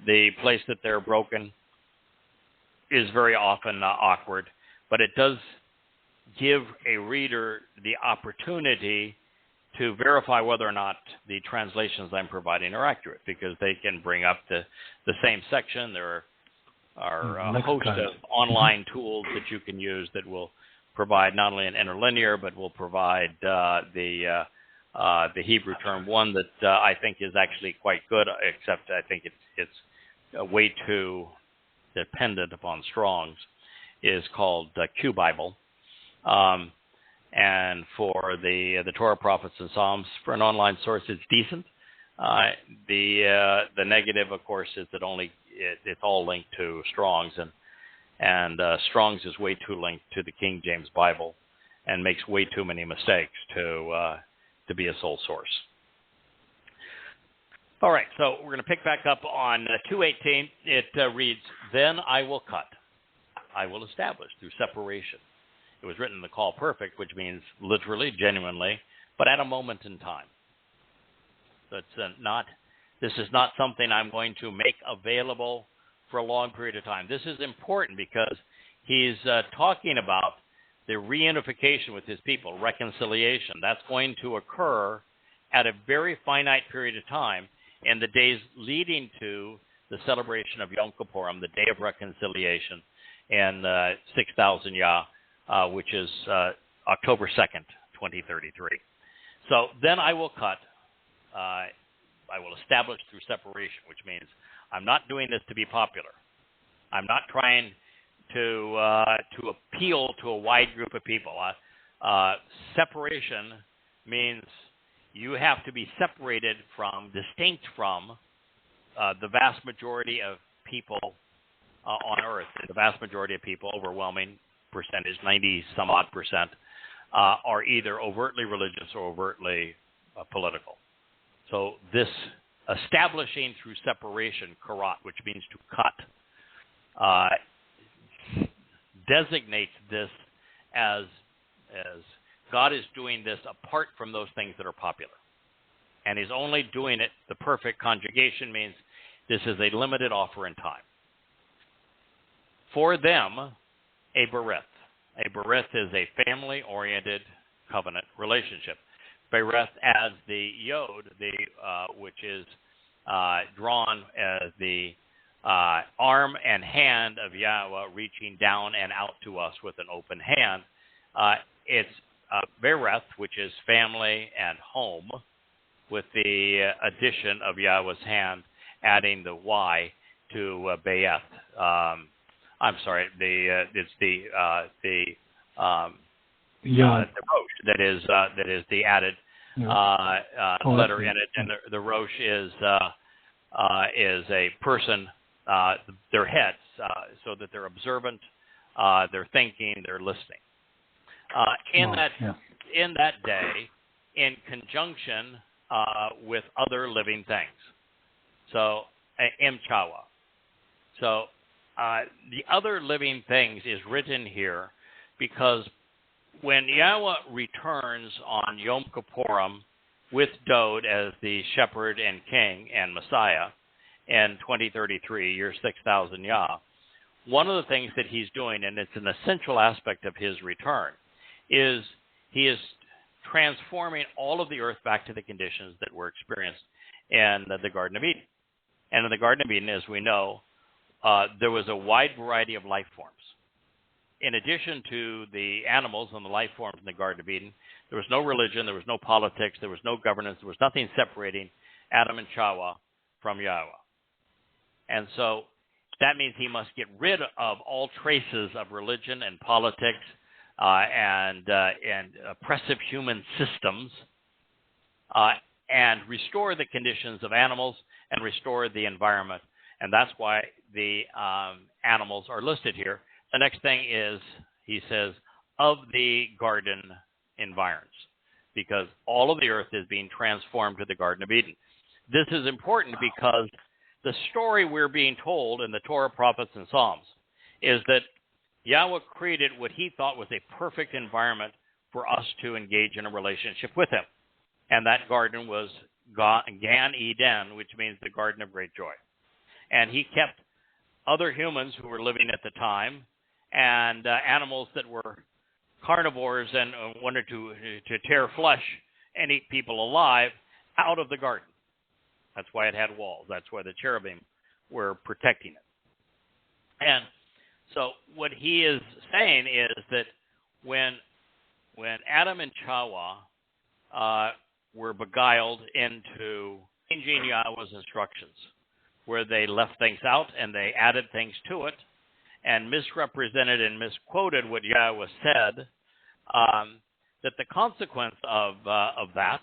The place that they're broken is very often awkward, but it does give a reader the opportunity to verify whether or not the translations I'm providing are accurate, because they can bring up the same section. There are a host of online tools that you can use that will provide not only an interlinear, but will provide the Hebrew term, one that I think is actually quite good, except I think it's way too dependent upon Strong's, is called Q Bible. And for the Torah, prophets, and Psalms, for an online source, it's decent. The negative, of course, is that it's all linked to Strong's, and Strong's is way too linked to the King James Bible, and makes way too many mistakes to be a sole source. All right, so we're going to pick back up on 2:18. It reads, "Then I will cut, I will establish through separation." It was written in the Call Perfect, which means literally, genuinely, but at a moment in time. So this is not something I'm going to make available for a long period of time. This is important because he's talking about the reunification with his people, reconciliation. That's going to occur at a very finite period of time in the days leading to the celebration of Yom Kippurim, the Day of Reconciliation, and 6,000 Yah, which is October 2nd, 2033. So then I will I will establish through separation, which means I'm not doing this to be popular. I'm not trying to appeal to a wide group of people. Separation means you have to be separated from, distinct from, the vast majority of people on Earth. The vast majority of people, overwhelming percentage, 90-some-odd%, are either overtly religious or overtly political. So this establishing through separation, karat, which means to cut, designates this as God is doing this apart from those things that are popular. And he's only doing it, the perfect conjugation means this is a limited offer in time. For them, a berith. A berith is a family-oriented covenant relationship. Berith adds the yod, which is drawn as the arm and hand of Yahweh reaching down and out to us with an open hand. It's bereth, which is family and home, with the addition of Yahweh's hand, adding the Y to Be'eth. I'm sorry, it's the rosh that is the added letter in it, and the rosh is a person, their heads, so that they're observant, they're thinking, they're listening. In that day, in conjunction with other living things. So, Chawa. So, the other living things is written here because when Yahweh returns on Yom Kippurim with Dod as the shepherd and king and Messiah in 2033, year 6,000 Yah, one of the things that he's doing, and it's an essential aspect of his return, is he is transforming all of the earth back to the conditions that were experienced in the Garden of Eden. And in the Garden of Eden, as we know, there was a wide variety of life forms. In addition to the animals and the life forms in the Garden of Eden, there was no religion, there was no politics, there was no governance, there was nothing separating Adam and Chawa from Yahweh. And so that means he must get rid of all traces of religion and politics and oppressive human systems and restore the conditions of animals and restore the environment. And that's why the animals are listed here. The next thing is, he says, of the garden environs, because all of the earth is being transformed to the Garden of Eden. This is important because the story we're being told in the Torah, prophets, and Psalms is that Yahweh created what he thought was a perfect environment for us to engage in a relationship with him. And that garden was Gan Eden, which means the Garden of Great Joy. And he kept other humans who were living at the time and animals that were carnivores and wanted to tear flesh and eat people alive out of the garden. That's why it had walls. That's why the cherubim were protecting it. And so what he is saying is that when Adam and Chawa were beguiled into changing Yahweh's instructions, where they left things out and they added things to it and misrepresented and misquoted what Yahweh said, that the consequence of that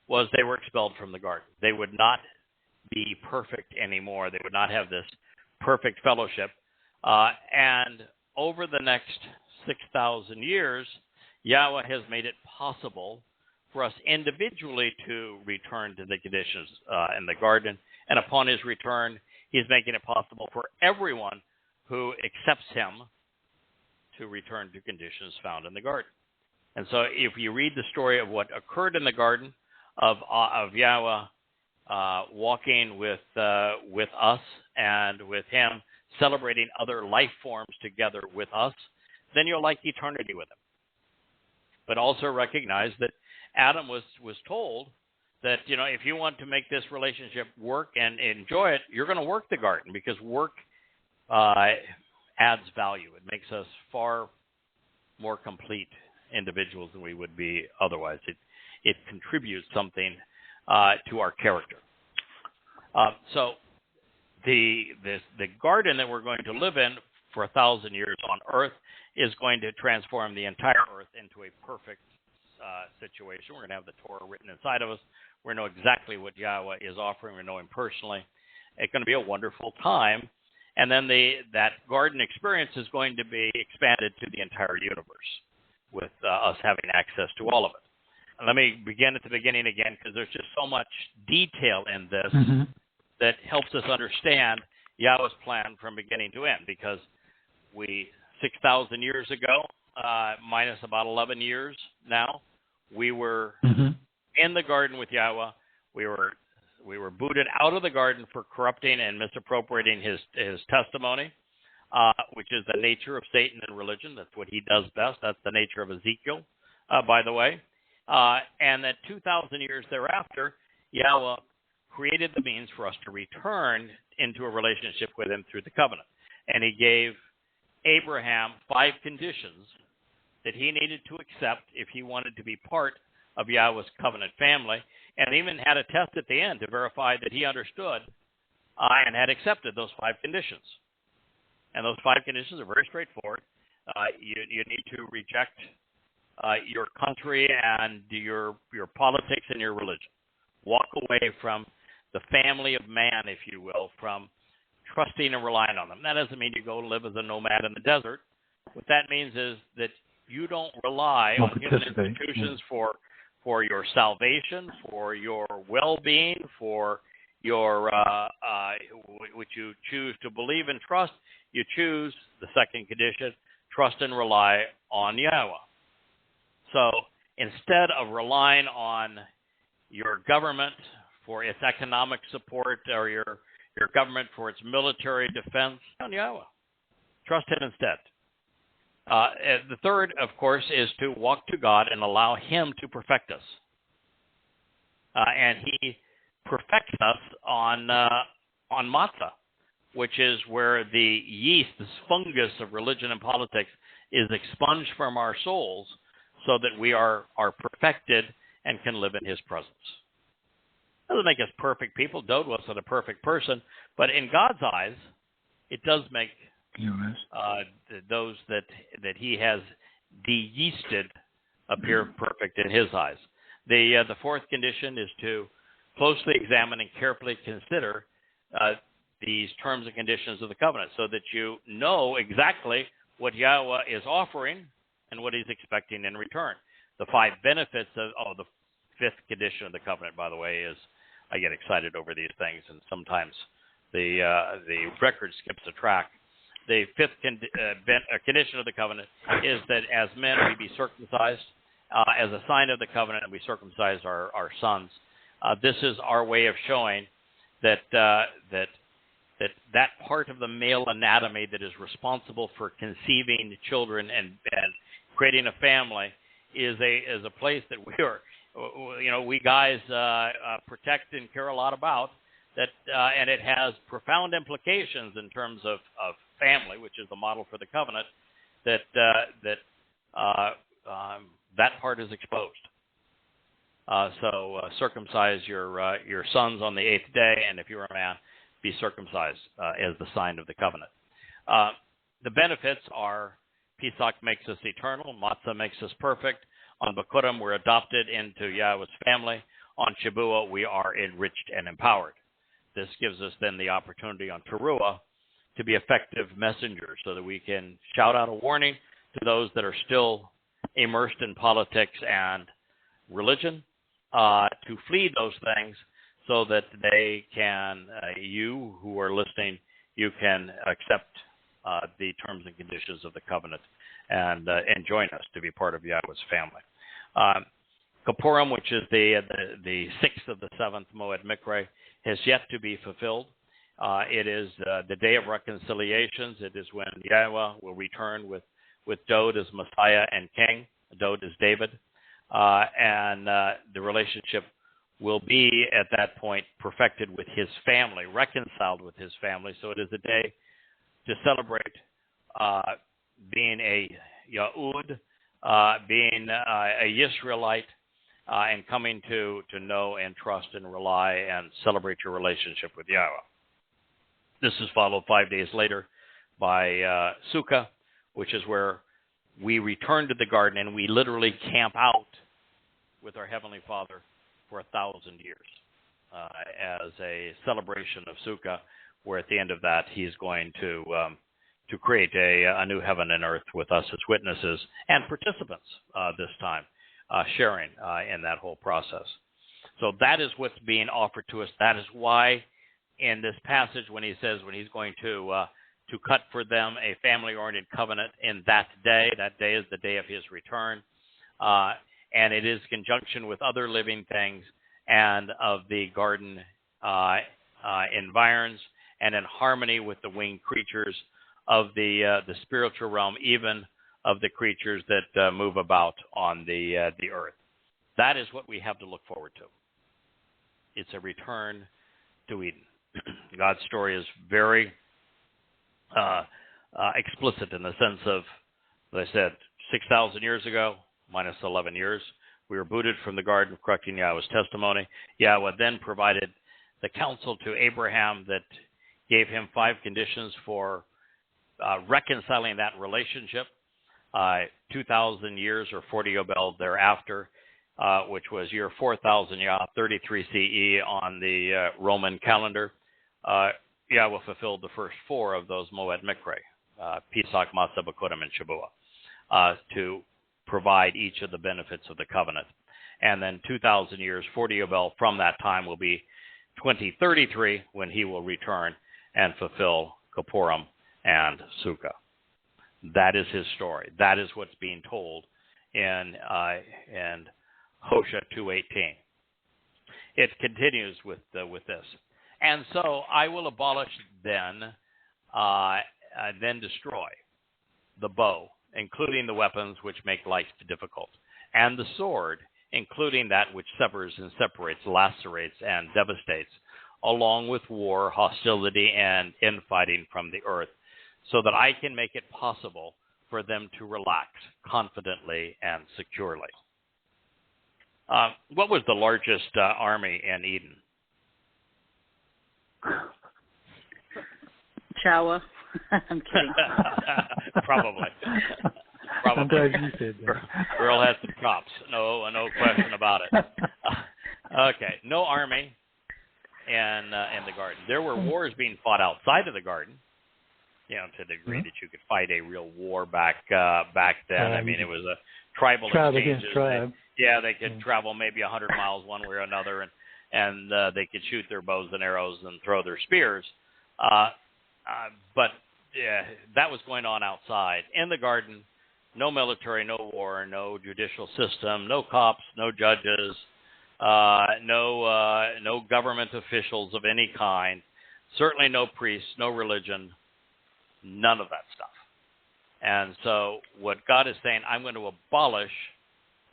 was they were expelled from the garden. They would not be perfect anymore. They would not have this perfect fellowship. And over the next 6,000 years, Yahweh has made it possible for us individually to return to the conditions in the garden. And upon his return, he's making it possible for everyone who accepts him to return to conditions found in the garden. And so if you read the story of what occurred in the garden, of Yahweh walking with us and with him, celebrating other life forms together with us, then you'll like eternity with him. But also recognize that Adam was told that, if you want to make this relationship work and enjoy it, you're going to work the garden, because work adds value. It makes us far more complete individuals than we would be otherwise. It contributes something to our character. So the garden that we're going to live in for 1,000 years on earth is going to transform the entire earth into a perfect situation. We're going to have the Torah written inside of us. We're going to know exactly what Yahweh is offering. We're going to know him personally. It's going to be a wonderful time. And then that garden experience is going to be expanded to the entire universe with us having access to all of it. And let me begin at the beginning again, because there's just so much detail in this that helps us understand Yahweh's plan from beginning to end, because 6,000 years ago, minus about 11 years now, we were in the garden with Yahweh. We were booted out of the garden for corrupting and misappropriating his testimony, which is the nature of Satan and religion. That's what he does best. That's the nature of Ezekiel, by the way. And that 2,000 years thereafter, Yahweh created the means for us to return into a relationship with him through the covenant. And he gave Abraham 5 conditions that he needed to accept if he wanted to be part of Yahweh's covenant family, and even had a test at the end to verify that he understood and had accepted those 5 conditions. And those 5 conditions are very straightforward. You need to reject your country and your politics and your religion. Walk away from the family of man, if you will, from trusting and relying on them. That doesn't mean you go live as a nomad in the desert. What that means is that you don't rely on human institutions for your salvation, for your well-being, for your which you choose to believe and trust. You choose, the second condition, trust and rely on Yahweh. So instead of relying on your government for its economic support or your government for its military defense, on Yahweh. Trust him instead. The third, of course, is to walk to God and allow him to perfect us. And he perfects us on matzah, which is where the yeast, this fungus of religion and politics, is expunged from our souls so that we are perfected and can live in his presence. Doesn't make us perfect people. Dode wasn't a perfect person, but in God's eyes, it does make those that he has de-yeasted appear perfect in his eyes. The fourth condition is to closely examine and carefully consider these terms and conditions of the covenant so that you know exactly what Yahweh is offering and what he's expecting in return. The 5 benefits of the fifth condition of the covenant, by the way, is I get excited over these things, and sometimes the record skips a track. The fifth condition of the covenant is that as men we be circumcised. As a sign of the covenant, and we circumcise our sons. This is our way of showing that part of the male anatomy that is responsible for conceiving children and creating a family is a place that we guys protect and care a lot about. That and it has profound implications in terms of family, which is the model for the covenant. That part is exposed. So circumcise your sons on the 8th day, and if you're a man, be circumcised as the sign of the covenant. The benefits are Pesach makes us eternal, Matzah makes us perfect. On Bikurim, we're adopted into Yahweh's family. On Shabuah, we are enriched and empowered. This gives us then the opportunity on Towrah to be effective messengers so that we can shout out a warning to those that are still immersed in politics and religion, to flee those things so that they can, you who are listening, you can accept the terms and conditions of the covenant and join us to be part of Yahweh's family. Kippurim, which is the 6th of the 7th Moed Mikre, has yet to be fulfilled. It is the day of reconciliations. It is when Yahweh will return with Dode as Messiah and King. Dode is David. And the relationship will be, at that point, perfected with his family, reconciled with his family. So it is a day to celebrate being a Yahud, being a Yisraelite, and coming to know and trust and rely and celebrate your relationship with Yahweh. This is followed 5 days later by Sukkah, which is where we return to the garden and we literally camp out with our Heavenly Father for 1,000 years as a celebration of Sukkah, where at the end of that He's going to create a new heaven and earth with us as witnesses and participants this time, sharing in that whole process. So that is what's being offered to us. That is why in this passage when he says when He's going to cut for them a family-oriented covenant in that day is the day of His return, and it is in conjunction with other living things and of the garden environs, and in harmony with the winged creatures of the spiritual realm, even of the creatures that move about on the earth. That is what we have to look forward to. It's a return to Eden. God's story is very explicit in the sense of, as I said, 6,000 years ago, minus 11 years, we were booted from the garden, correcting Yahweh's testimony. Yahweh then provided the counsel to Abraham that gave him 5 conditions for reconciling that relationship. 2,000 years or 40 Yobel thereafter, which was year 4,000 Yah, 33 CE on the Roman calendar, Yahweh fulfilled the first 4 of those Moed Mikre, Pesach, Matzah, Bakurim, and Shabuah, to provide each of the benefits of the covenant. And then 2,000 years, 40 Yobel from that time will be 2033 when He will return and fulfill Kippurim and Sukkah. That is His story. That is what's being told in Hosea 2:18. It continues with this. And so I will abolish then destroy the bow, including the weapons which make life difficult, and the sword, including that which severs and separates, lacerates, and devastates, along with war, hostility, and infighting from the earth, so that I can make it possible for them to relax confidently and securely. What was the largest army in Eden? Shower. I'm kidding. Probably. I'm glad you said that. Girl had some chops. No question about it. Okay, no army in the garden. There were wars being fought outside of the garden, to the degree that you could fight a real war back then. I mean, it was a tribal exchanges. Tribe. They could travel maybe 100 miles one way or another, and they could shoot their bows and arrows and throw their spears. But that was going on outside. In the garden, no military, no war, no judicial system, no cops, no judges, no government officials of any kind, certainly no priests, no religion, none of that stuff. And so what God is saying, I'm going to abolish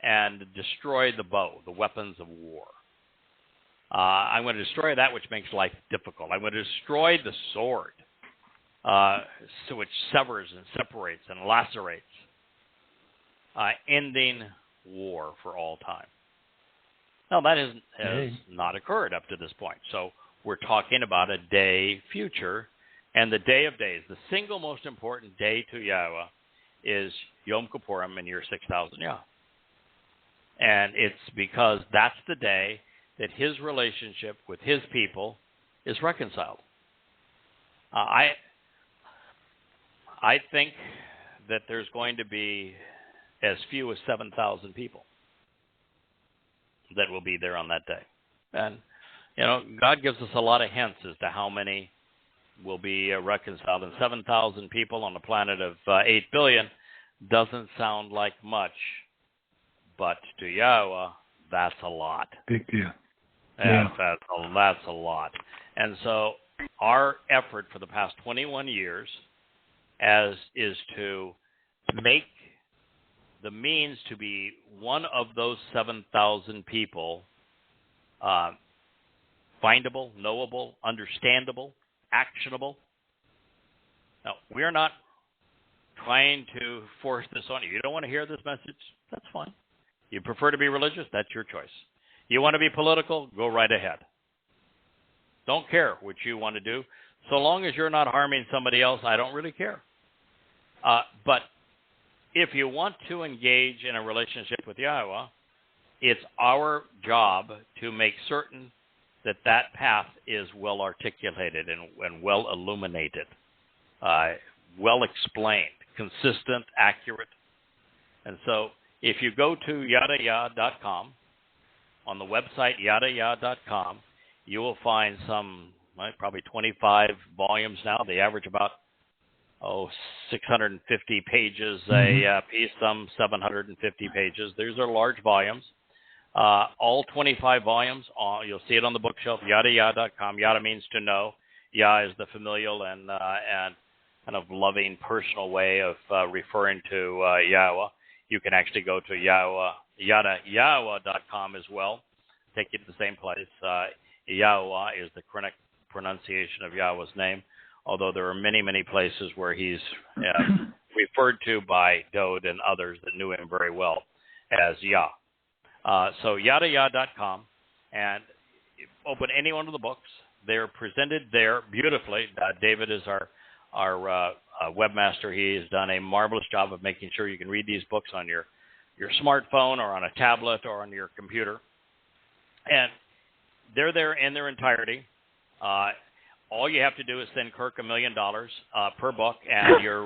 and destroy the bow, the weapons of war. I'm going to destroy that which makes life difficult. I'm going to destroy the sword, which severs and separates and lacerates, ending war for all time. Now, that has not occurred up to this point. So we're talking about a day future, and the day of days, the single most important day to Yahweh is Yom Kippurim in year 6,000 Yah. And it's because that's the day that His relationship with His people is reconciled. I think that there's going to be as few as 7,000 people that will be there on that day. And, God gives us a lot of hints as to how many will be reconciled. And 7,000 people on a planet of 8 billion doesn't sound like much, but to Yahweh, that's a lot. Big deal. Yeah. That's a lot. And so our effort for the past 21 years is to make the means to be one of those 7,000 people findable, knowable, understandable, actionable. Now, we're not inclined to force this on you. You don't want to hear this message? That's fine. You prefer to be religious? That's your choice. You want to be political? Go right ahead. Don't care what you want to do. So long as you're not harming somebody else, I don't really care. But if you want to engage in a relationship with Yahowah, it's our job to make certain that that path is well articulated and well illuminated, well explained, consistent, accurate. And so if you go to YadaYah.com, on the website YadaYah.com, you will find some, probably 25 volumes now. They average about 650 pages a piece, some 750 pages. These are large volumes. All 25 volumes, you'll see it on the bookshelf, YadaYah.com. Yada means to know. Yah is the familial and kind of loving, personal way of referring to Yahowah. You can actually go to Yada Yahowah.com as well. Take you to the same place. Yahowah is the correct pronunciation of Yahweh's name, although there are many, many places where he's referred to by Dode and others that knew him very well as Yah. So YadaYah.com, and open any one of the books. They're presented there beautifully. David is our webmaster. He has done a marvelous job of making sure you can read these books on your smartphone or on a tablet or on your computer. And they're there in their entirety. All you have to do is send Kirk $1 million per book, and your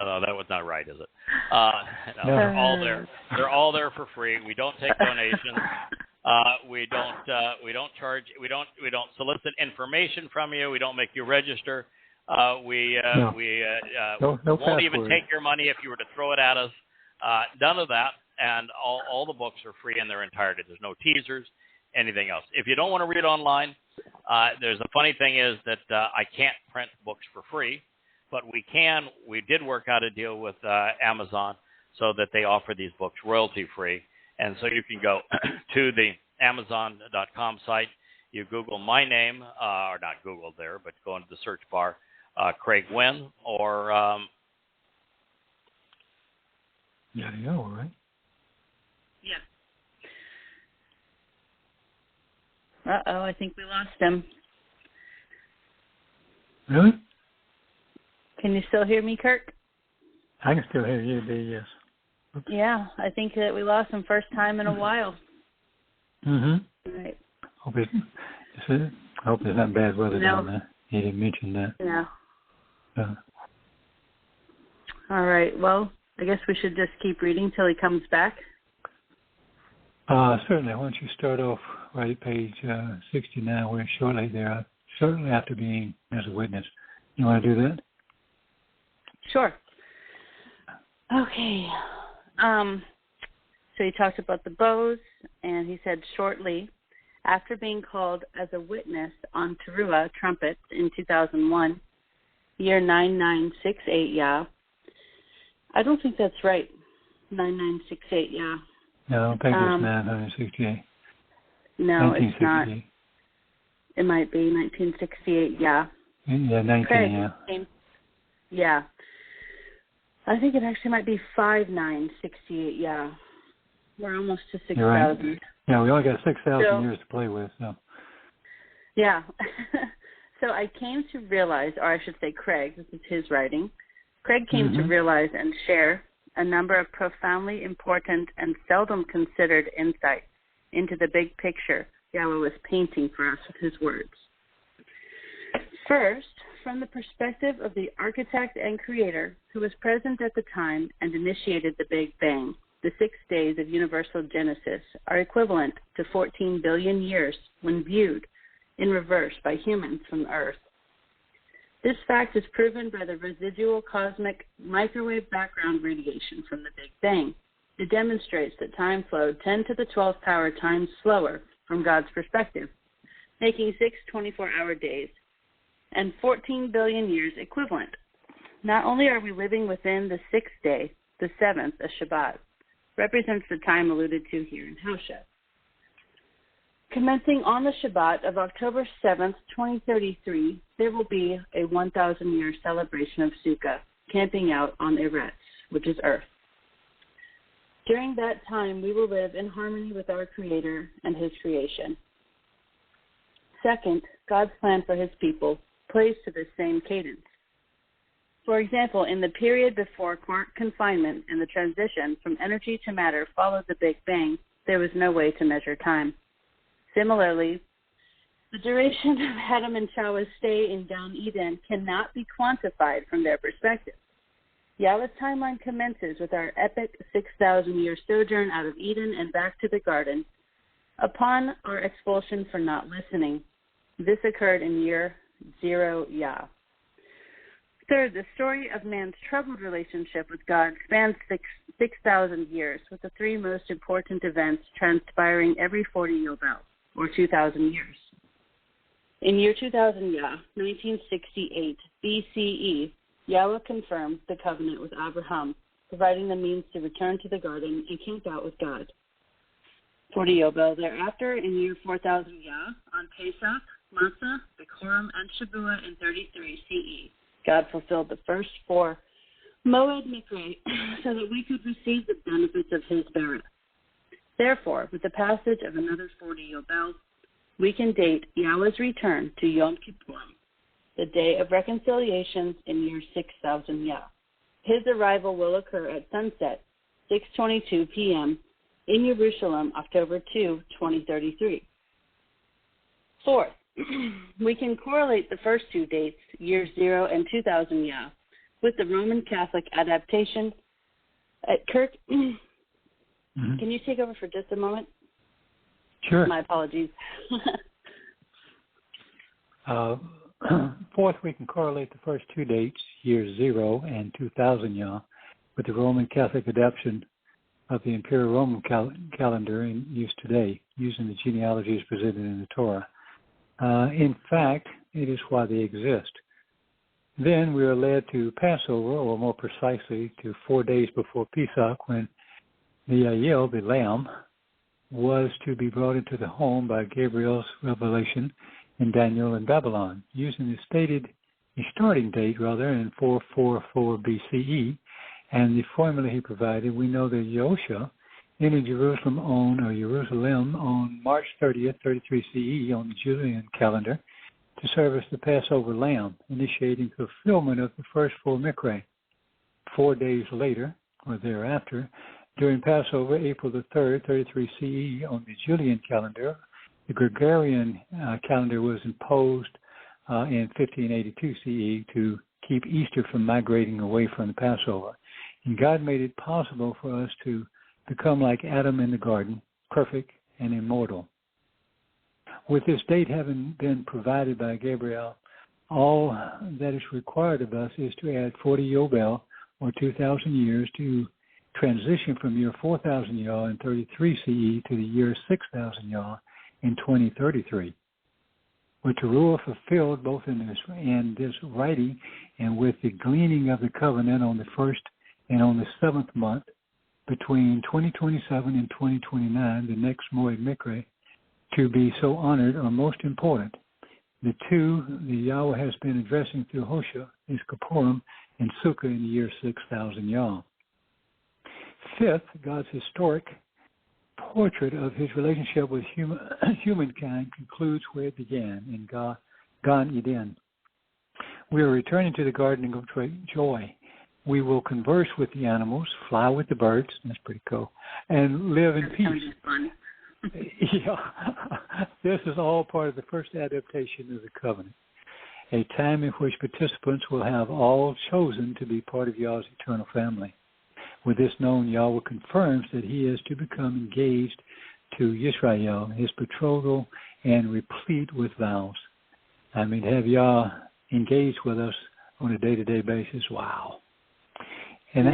that was not right, is it? No, they're all there. They're all there for free. We don't take donations. We don't charge. We don't solicit information from you. We don't make you register. We won't even take your money if you were to throw it at us. None of that. And all the books are free in their entirety. There's no teasers, anything else. If you don't want to read online, there's a funny thing is that I can't print books for free, but we did work out a deal with Amazon so that they offer these books royalty free. And so you can go to the Amazon.com site, you Google my name, or not Google there, but go into the search bar, Craig Wynn, or Yada Yahowah, right? Yeah. Uh-oh, I think we lost him. Really? Can you still hear me, Kirk? I can still hear you, yes. Oops. Yeah, I think that we lost him first time in a while. Mm-hmm. Right. Hope there's not bad weather down there. He didn't mention that. No. All right. Well, I guess we should just keep reading till he comes back. Certainly. Why don't you start off right at page 69, where shortly there, certainly after being as a witness. You want to do that? Sure. Okay. So he talked about the bows, and he said shortly after being called as a witness on Towrah trumpets in 2001, year 9968, yeah. I don't think that's right. 9968, yeah. No, I don't think it's 968. No, it's not. It might be 1968, yeah. Yeah, 19, Craig, yeah. Yeah. I think it actually might be 5968, yeah. We're almost to 6,000. Right. Yeah, we only got 6,000 years to play with, so. Yeah. So I came to realize, or I should say Craig, this is his writing. Craig came to realize and share a number of profoundly important and seldom considered insights into the big picture Yahweh was painting for us with his words. First, from the perspective of the architect and creator who was present at the time and initiated the Big Bang, the 6 days of universal Genesis are equivalent to 14 billion years when viewed in reverse by humans from Earth. This fact is proven by the residual cosmic microwave background radiation from the Big Bang. It demonstrates that time flowed 10 to the 12th power times slower from God's perspective, making 6 24-hour days and 14 billion years equivalent. Not only are we living within the 6th day, the 7th, a Shabbat, represents the time alluded to here in Howsha. Commencing on the Shabbat of October 7th, 2033, there will be a 1,000-year celebration of Sukkah, camping out on Eretz, which is earth. During that time, we will live in harmony with our Creator and His creation. Second, God's plan for His people plays to this same cadence. For example, in the period before quark confinement and the transition from energy to matter followed the Big Bang, there was no way to measure time. Similarly, the duration of Adam and Chawah's stay in Gan Eden cannot be quantified from their perspective. Yahweh's timeline commences with our epic 6,000-year sojourn out of Eden and back to the garden upon our expulsion for not listening. This occurred in year 0 Yah. Third, the story of man's troubled relationship with God spans 6,000 years, with the three most important events transpiring every 40 Yobel, or 2,000 years. In year 2000 Yah, 1968 BCE, Yahweh confirmed the covenant with Abraham, providing the means to return to the garden and camp out with God. 40 Yobel thereafter, in year 4000 Yah, on Pesach, Matzah, Bikurim, and Shabuah in 33 CE, God fulfilled the first 4 Moed Mikre so that we could receive the benefits of His Beret. Therefore, with the passage of another 40 Yobel, we can date Yahweh's return to Yom Kippur, the day of reconciliations in year 6000 Yah. His arrival will occur at sunset, 6:22 p.m. in Jerusalem, October 2, 2033. Fourth, we can correlate the first 2 dates, year 0 and 2000 Yah, with the Roman Catholic adaptation. Kirk, can you take over for just a moment? Sure. My apologies. Fourth, we can correlate the first 2 dates, year 0 and 2000 Yah, with the Roman Catholic adoption of the Imperial Roman calendar in use today, using the genealogies presented in the Torah. In fact, it is why they exist. Then we are led to Passover, or more precisely, to 4 days before Pesach, when the Yael, the lamb, was to be brought into the home by Gabriel's revelation in Daniel and Babylon, using the starting date in 444 BCE, and the formula he provided. We know that Hosea entered Jerusalem on March 30th, 33 CE on the Julian calendar to serve as the Passover lamb, initiating fulfillment of the first 4 Mikre. 4 days later, or thereafter, during Passover, April the 3rd, 33 CE on the Julian calendar, the Gregorian calendar was imposed in 1582 CE to keep Easter from migrating away from the Passover. And God made it possible for us to become like Adam in the garden, perfect and immortal. With this date having been provided by Gabriel, all that is required of us is to add 40 Yobel, or 2,000 years, to transition from year 4,000 Yah in 33 CE to the year 6,000 Yah in 2033. With Towrah fulfilled both in this writing and with the gleaning of the covenant on the 1st and on the 7th month, between 2027 and 2029, the next Moed Mikre, to be so honored are most important. The two the Yahweh has been addressing through Hosea is Kippurim and Sukkah in the year 6,000 Yah. Fifth, God's historic portrait of His relationship with humankind concludes where it began, in Gan Eden. We are returning to the Garden of Joy. We will converse with the animals, fly with the birds, that's pretty cool, and live in peace. Yeah, this is all part of the first adaptation of the covenant, a time in which participants will have all chosen to be part of Yahweh's eternal family. With this known, Yahweh confirms that He is to become engaged to Yisrael, His betrothal, and replete with vows. I mean, to have Yah engaged with us on a day-to-day basis, wow. And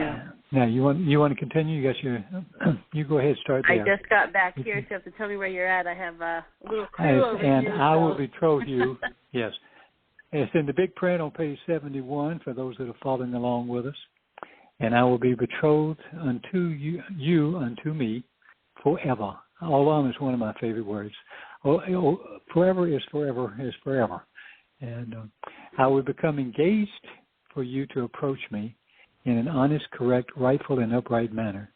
now you want to continue? You got you go ahead, start there. I just got back here, so you have to tell me where you're at. I have a little clue over and here. And I will betroth you, yes. It's in the big print on page 71 for those that are following along with us. And I will be betrothed unto you unto me forever. Olam is one of my favorite words. Forever is forever is forever. And I will become engaged for you to approach me, in an honest, correct, rightful, and upright manner,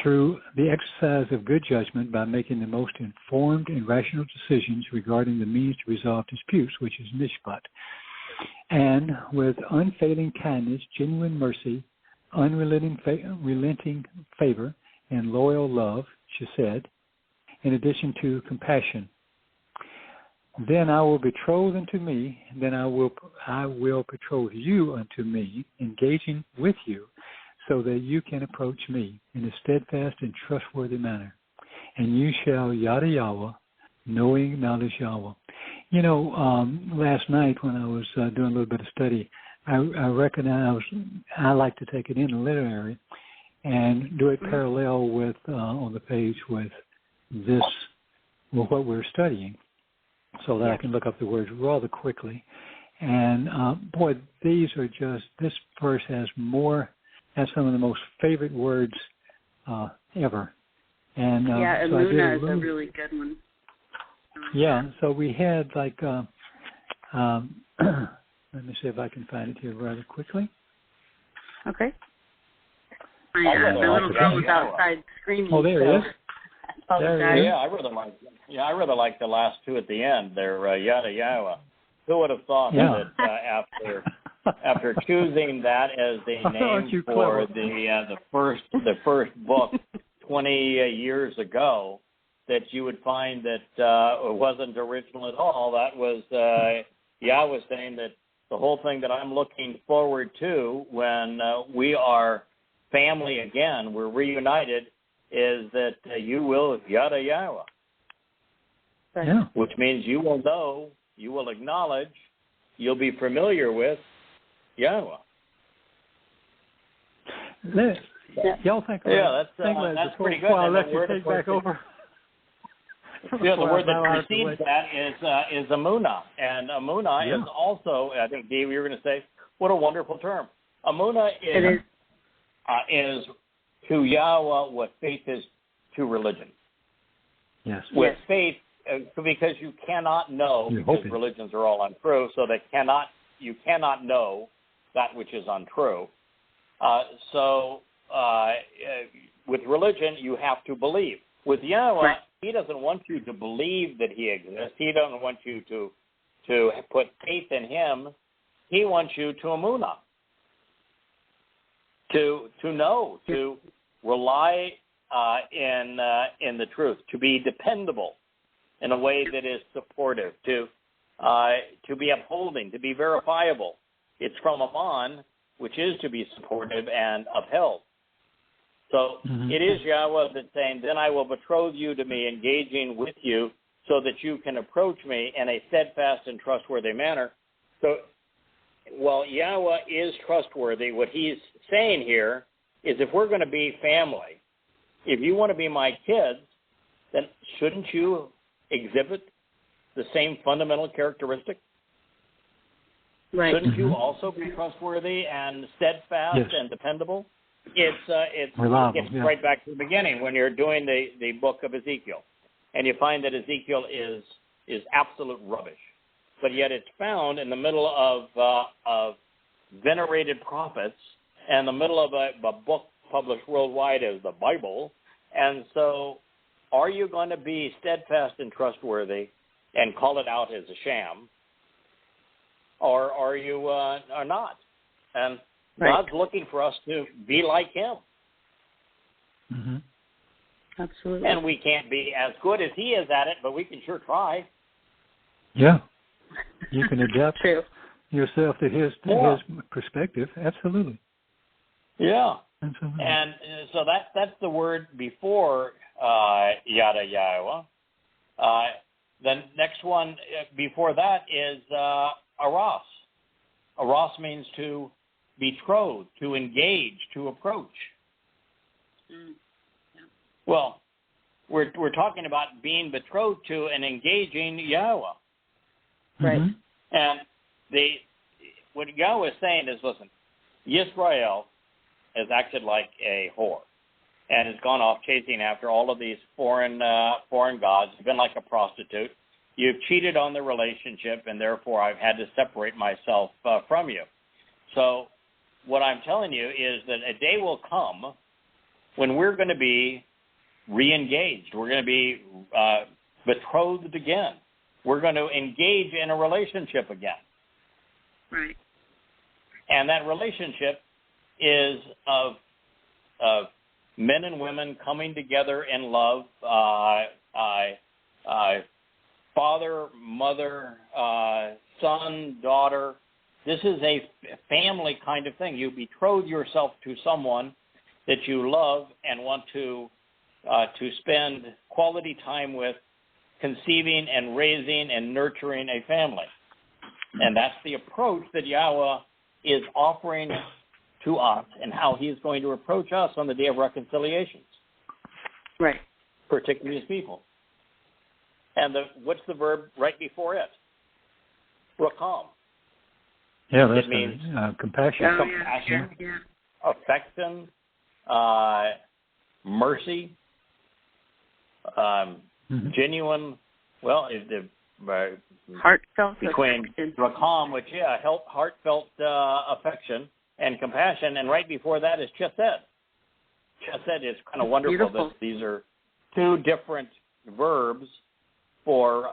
through the exercise of good judgment by making the most informed and rational decisions regarding the means to resolve disputes, which is mishpat, and with unfailing kindness, genuine mercy, unrelenting favor, and loyal love, she said, in addition to compassion. Then I will betroth unto me, then I will betroth you unto me, engaging with you, so that you can approach me in a steadfast and trustworthy manner. And you shall Yada Yahowah, knowing acknowledge Yahweh. You know, last night when I was doing a little bit of study, I recognized I like to take it in a literary and do it parallel with on the page with this, with what we're studying, so that I can look up the words rather quickly. And boy, these are just, this verse has some of the most favorite words ever. And yeah, so Amuna is a really good one. Yeah, so we had like, let me see if I can find it here rather quickly. Okay. My little girl was outside screaming. Oh, there it is. There Yeah, I rather like the last two at the end. They're Yada Yahowah. Who would have thought that after choosing that as the name for the first book 20 years ago, that you would find that it wasn't original at all. That was Yahweh saying that the whole thing that I'm looking forward to when we are family again, we're reunited, is that you will Yada Yahowah. Yeah. Which means you will know, you will acknowledge, you'll be familiar with Yahweh. Y'all think that's pretty good. I'll let you take back over. Yeah, the word that precedes that is Amuna. And Amuna is also, I think, Dave, you were going to say, what a wonderful term. Amuna is to Yahweh what faith is to religion. Yes. With faith, because you cannot know, because religions are all untrue, so you cannot know that which is untrue. With religion, you have to believe. With Yahweh, he doesn't want you to believe that he exists. He doesn't want you to put faith in him. He wants you to Amunah, to know, to rely in the truth, to be dependable in a way that is supportive, to be upholding, to be verifiable. It's from Aman, which is to be supportive and upheld. So it is Yahweh that's saying, then I will betroth you to me, engaging with you, so that you can approach me in a steadfast and trustworthy manner. So while Yahweh is trustworthy, what he's saying here is if we're going to be family, if you want to be my kids, then shouldn't you exhibit the same fundamental characteristic? Right. Shouldn't you also be trustworthy and steadfast and dependable? It gets right back to the beginning when you're doing the book of Ezekiel, and you find that Ezekiel is absolute rubbish, but yet it's found in the middle of venerated prophets and the middle of a book published worldwide as the Bible. And so, are you going to be steadfast and trustworthy and call it out as a sham, or are you are not? And God's looking for us to be like him. Mm-hmm. Absolutely. And we can't be as good as he is at it, but we can sure try. Yeah. You can adapt yourself to his perspective. Absolutely. Yeah. Absolutely. And so that's the word before Yada Yahowah. The next one before that is Aras. Aras means to betroth, to engage, to approach. Well, we're talking about being betrothed to and engaging Yahweh. Right. And what Yahweh is saying is, listen, Yisrael has acted like a whore and has gone off chasing after all of these foreign gods. You've been like a prostitute. You've cheated on the relationship, and therefore I've had to separate myself from you. So what I'm telling you is that a day will come when we're going to be re-engaged. We're going to be betrothed again. We're going to engage in a relationship again. Right. And that relationship is of men and women coming together in love, father, mother, son, daughter. This is a family kind of thing. You betroth yourself to someone that you love and want to spend quality time with, conceiving and raising and nurturing a family. And that's the approach that Yahweh is offering to us and how he's going to approach us on the day of reconciliation. Right. Particularly his people. And what's the verb right before it? Rakam. Yeah, that's it means compassion. Oh, compassion, yeah. affection, mercy, genuine, heartfelt between affection. Rakam, which, heartfelt affection and compassion. And right before that is Chesed. Chesed is kind of wonderful. Beautiful. These are two different verbs for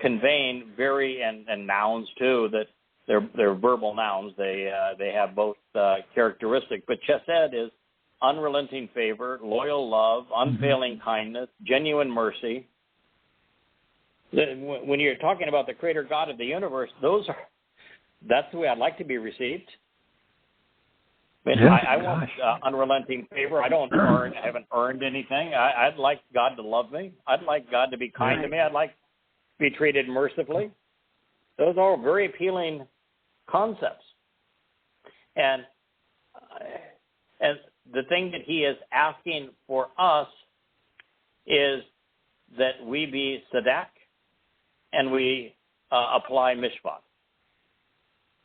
conveying and nouns too, that they're verbal nouns. They have both characteristics. But Chesed is unrelenting favor, loyal love, unfailing kindness, genuine mercy. When you're talking about the Creator God of the universe, that's the way I'd like to be received. I want unrelenting favor. I haven't earned anything. I'd like God to love me. I'd like God to be kind to me. I'd like to be treated mercifully. Those are all very appealing concepts. And the thing that he is asking for us is that we be sadak and we apply mishpat.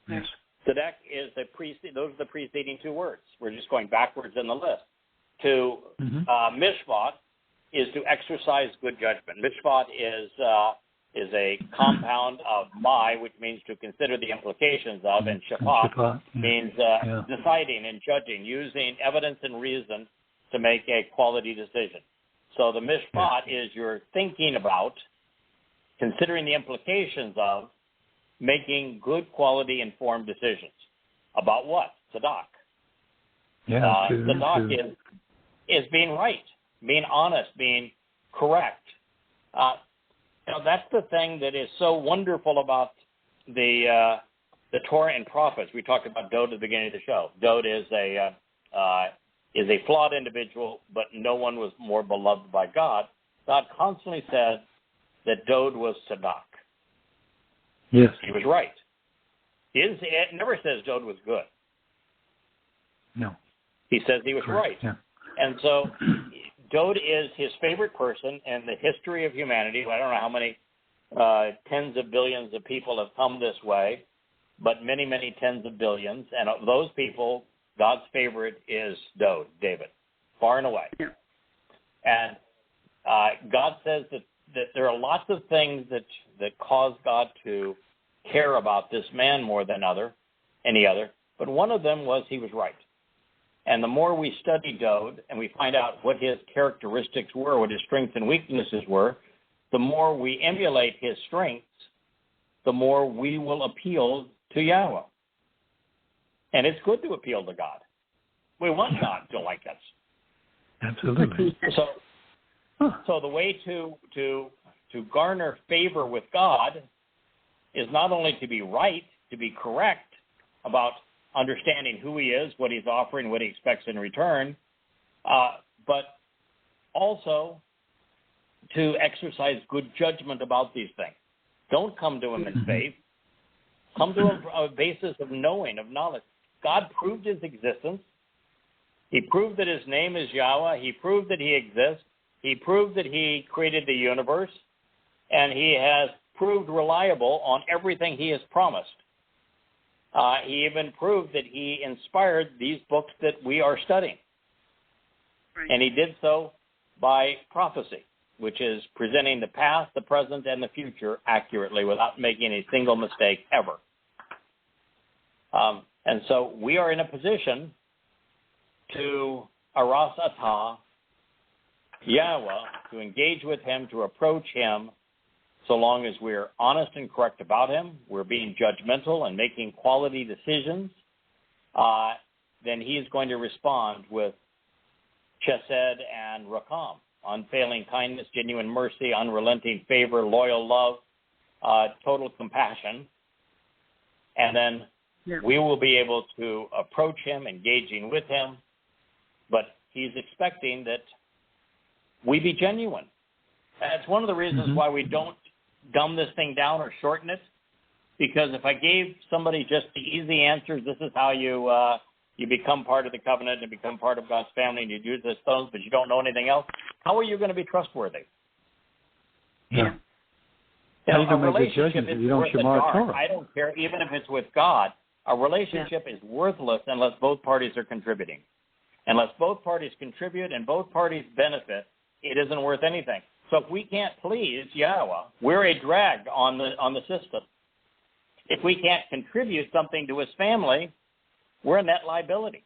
Yes. Sadak is those are the preceding two words. We're just going backwards in the list. To mishpat is to exercise good judgment. Mishpat is a compound of my, which means to consider the implications of, and shapat means deciding and judging, using evidence and reason to make a quality decision. So the mishpat is your thinking about, considering the implications of, making good quality informed decisions. About what? Sadak. Sadak is being right, being honest, being correct. That's the thing that is so wonderful about the Torah and prophets. We talked about Dode at the beginning of the show. Dode is a flawed individual, but no one was more beloved by God. God constantly said that Dode was Sadak. Yes. He was right. It never says Dode was good. No. He says he was right. Yeah. And so Dode is his favorite person in the history of humanity. I don't know how many tens of billions of people have come this way, but many, many tens of billions. And of those people, God's favorite is Dode, David, far and away. Yeah. And God says that there are lots of things that cause God to care about this man more than any other, but one of them was he was right. And the more we study Dode and we find out what his characteristics were, what his strengths and weaknesses were, the more we emulate his strengths, the more we will appeal to Yahweh. And it's good to appeal to God. We want God to like us. Absolutely. So the way to garner favor with God is not only to be right, to be correct about understanding who he is, what he's offering, what he expects in return, but also to exercise good judgment about these things. Don't come to him in faith. Come to him on a basis of knowing, of knowledge. God proved his existence. He proved that his name is Yahweh. He proved that he exists. He proved that he created the universe. And he has proved reliable on everything he has promised. He even proved that he inspired these books that we are studying. Right. And he did so by prophecy, which is presenting the past, the present, and the future accurately without making a single mistake ever. And so we are in a position to aras atah Yahowah, to engage with him, to approach him, so long as we're honest and correct about him, we're being judgmental and making quality decisions, then he is going to respond with chesed and rakam, unfailing kindness, genuine mercy, unrelenting favor, loyal love, total compassion. And then we will be able to approach him, engaging with him, but he's expecting that we be genuine. That's one of the reasons why we don't dumb this thing down or shorten it, because if I gave somebody just the easy answers, this is how you become part of the covenant and become part of God's family, and you do this, those, but you don't know anything else, how are you going to be trustworthy? Yeah. Now, a relationship is worth the dark. I don't care, even if it's with God. A relationship is worthless unless both parties are contributing. Unless both parties contribute and both parties benefit, it isn't worth anything. So if we can't please Yahowah, we're a drag on the system. If we can't contribute something to his family, we're a net liability.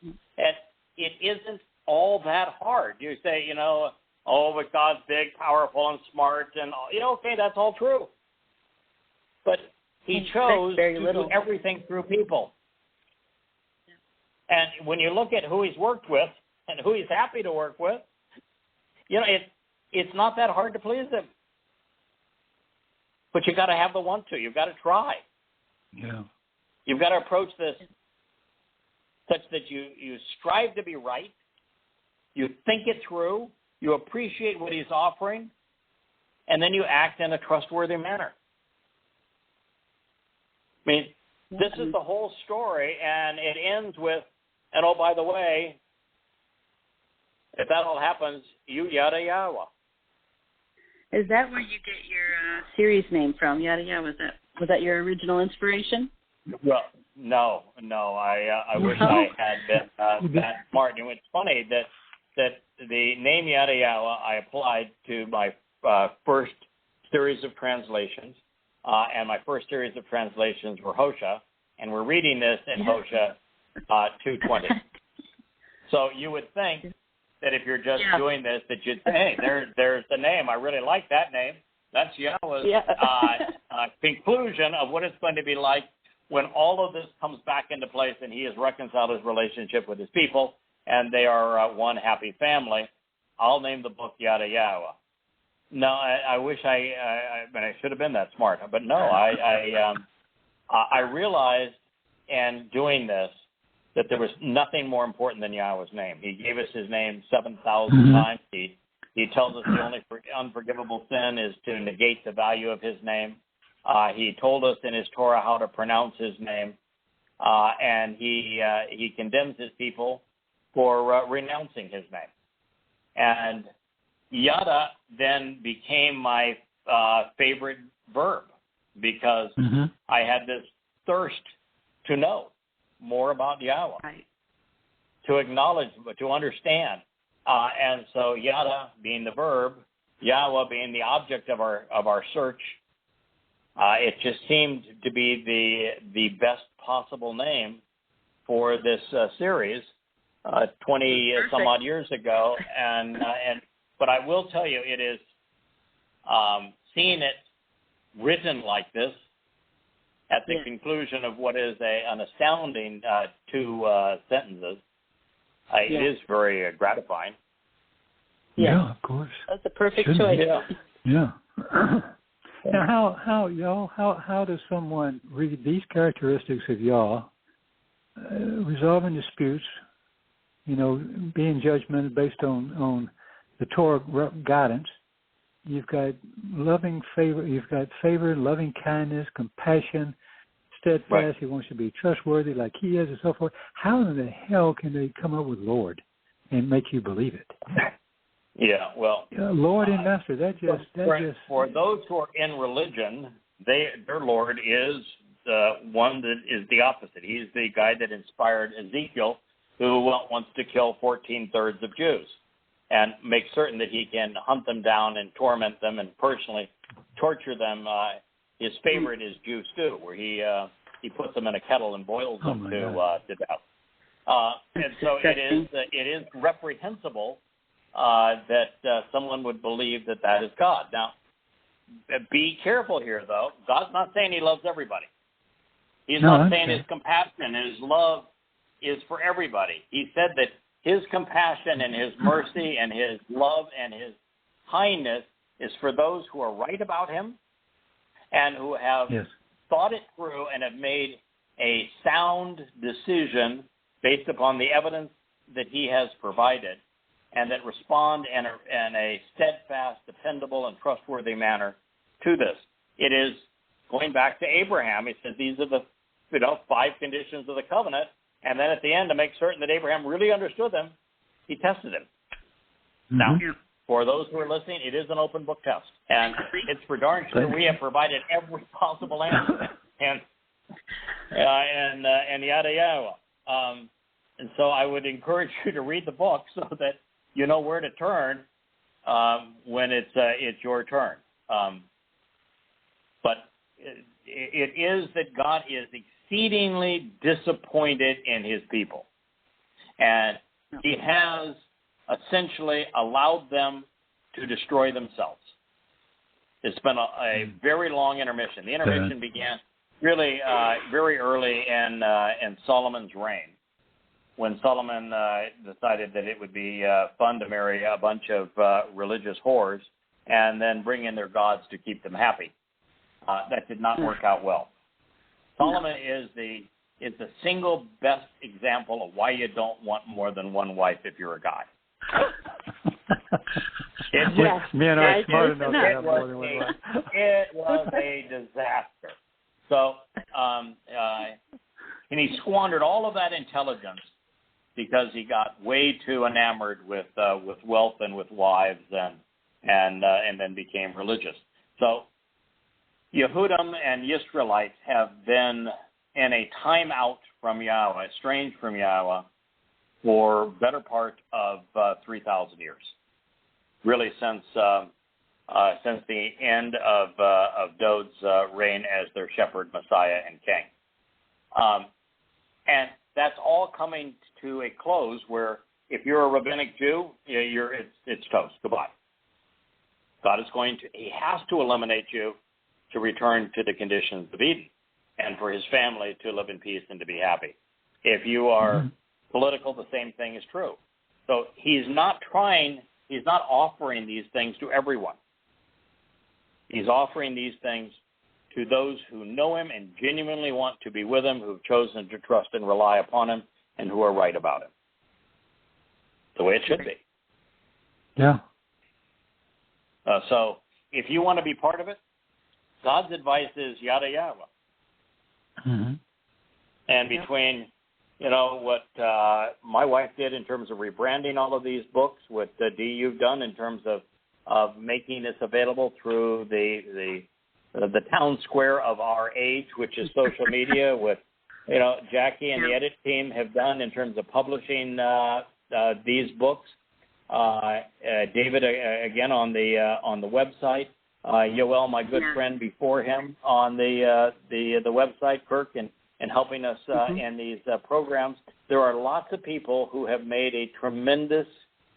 And it isn't all that hard. You say, but God's big, powerful, and smart, and okay, that's all true. But he chose to do everything through people. And when you look at who he's worked with and who he's happy to work with, it's not that hard to please him. But you got to have the want to. You've got to try. Yeah. You've got to approach this such that you strive to be right, you think it through, you appreciate what he's offering, and then you act in a trustworthy manner. I mean, this is the whole story, and it ends with, and oh, by the way, if that all happens, you Yada Yahowah. Is that where you get your series name from, Yada Yahowah? Was that your original inspiration? Well, no. I wish I had been that smart. And it's funny that the name Yada Yahowah I applied to my first series of translations, and my first series of translations were Hosea, and we're reading this in Hosea 2:20. So you would think that if you're just doing this, that you'd say, hey, there's the name. I really like that name. That's Yahowah's conclusion of what it's going to be like when all of this comes back into place and he has reconciled his relationship with his people and they are one happy family. I'll name the book Yada Yahowah. No, I wish I should have been that smart. But no, I realized in doing this that there was nothing more important than Yahowah's name. He gave us his name 7,000 times. He tells us the only unforgivable sin is to negate the value of his name. He told us in his Torah how to pronounce his name, and he condemns his people for renouncing his name. And Yada then became my favorite verb because I had this thirst to know more about Yahowah, to acknowledge, to understand. And so Yada being the verb, Yahowah being the object of our search, it just seemed to be the best possible name for this series 20 some odd years ago. But I will tell you, it is seeing it written like this at the conclusion of what is an astounding 2 sentences. It is very gratifying. Yeah, of course. That's a perfect choice. Yeah. Now, how does someone read these characteristics of Yah, resolving disputes, being judgmental based on the Torah guidance? You've got loving favor. You've got favor, loving kindness, compassion, steadfast. Right. He wants to be trustworthy, like he is, and so forth. How in the hell can they come up with Lord and make you believe it? Yeah, well, Lord and Master. For those who are in religion, their Lord is one that is the opposite. He's the guy that inspired Ezekiel, who wants to kill 14/3 of Jews and make certain that he can hunt them down and torment them and personally torture them. His favorite is Jew stew, where he he puts them in a kettle and boils them to death. And so it is reprehensible that someone would believe that is God. Now, be careful here, though. God's not saying he loves everybody. He's not saying his compassion and his love is for everybody. He said that his compassion and his mercy and his love and his kindness is for those who are right about him and who have thought it through and have made a sound decision based upon the evidence that he has provided, and that respond in a steadfast, dependable, and trustworthy manner to this. It is going back to Abraham. It says these are the 5 conditions of the covenant, and then at the end, to make certain that Abraham really understood them, he tested him. Mm-hmm. Now, for those who are listening, it is an open book test, and it's for darn sure we have provided every possible answer, and Yada Yahowah. And so I would encourage you to read the book so that you know where to turn when it's your turn. But it is that God is exceedingly disappointed in his people. And he has essentially allowed them to destroy themselves. It's been a very long intermission. The intermission began really very early in Solomon's reign, when Solomon decided that it would be fun to marry a bunch of religious whores and then bring in their gods to keep them happy. That did not work out well. Solomon is the single best example of why you don't want more than one wife if you're a guy. Me and I are smart enough to have more than one wife. It was a disaster. So, and he squandered all of that intelligence because he got way too enamored with wealth and with wives, and then became religious. So Yehudim and Israelites have been in a timeout from Yahweh, estranged from Yahweh, for better part of 3,000 years. Really, since the end of David's reign as their shepherd, Messiah, and king. And that's all coming to a close where if you're a rabbinic Jew, it's toast. Goodbye. God is he has to eliminate you to return to the conditions of Eden and for his family to live in peace and to be happy. If you are political, the same thing is true. So he's not offering these things to everyone. He's offering these things to those who know him and genuinely want to be with him, who've chosen to trust and rely upon him, and who are right about him. The way it should be. Yeah. So if you want to be part of it, God's advice is Yada Yahowah. Mm-hmm. And between, what my wife did in terms of rebranding all of these books, what Dee you've done in terms of making this available through the town square of our age, which is social media, with Jackie and the edit team have done in terms of publishing these books. David again on the website. Yoel, my good friend before him, on the website, Kirk, and helping us in these programs. There are lots of people who have made a tremendous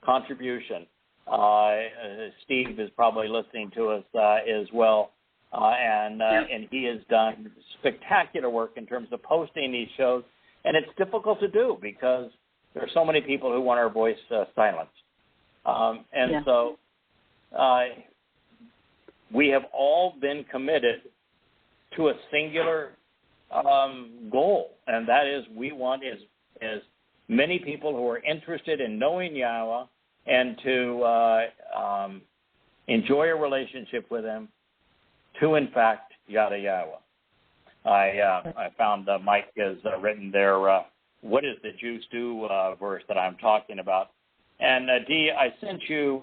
contribution. Steve is probably listening to us as well. And he has done spectacular work in terms of posting these shows. And it's difficult to do because there are so many people who want our voice silenced. So we have all been committed to a singular goal, and that is we want as many people who are interested in knowing Yahweh and to enjoy a relationship with him to, in fact, Yada Yahowah. I found Mike has written there, what is the Jews do verse that I'm talking about. And Dee, I sent you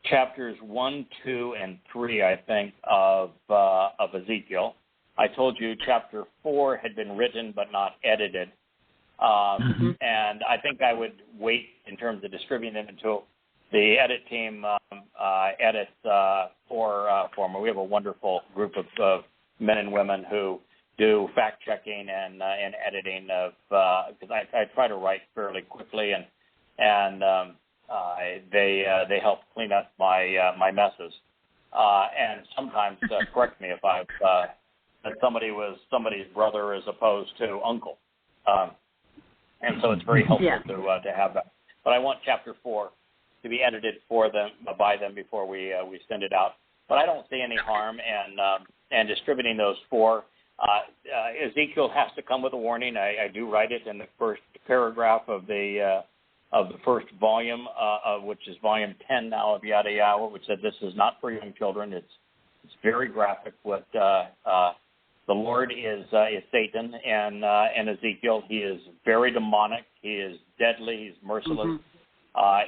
chapters 1, 2, and 3, I think, of Ezekiel. I told you chapter 4 had been written but not edited. And I think I would wait in terms of distributing them until the edit team edits for me. We have a wonderful group of men and women who do fact checking and editing of because I try to write fairly quickly and they help clean up my messes and sometimes correct me if I've that somebody was somebody's brother as opposed to uncle, and so it's very helpful to have that. But I want chapter 4 to be edited for them by them before we send it out. But I don't see any harm in distributing those 4. Ezekiel has to come with a warning. I do write it in the first paragraph of the first volume, which is volume 10 now of Yada Yahowah, which said this is not for young children. It's very graphic. What the Lord is Satan and Ezekiel. He is very demonic. He is deadly. He's merciless.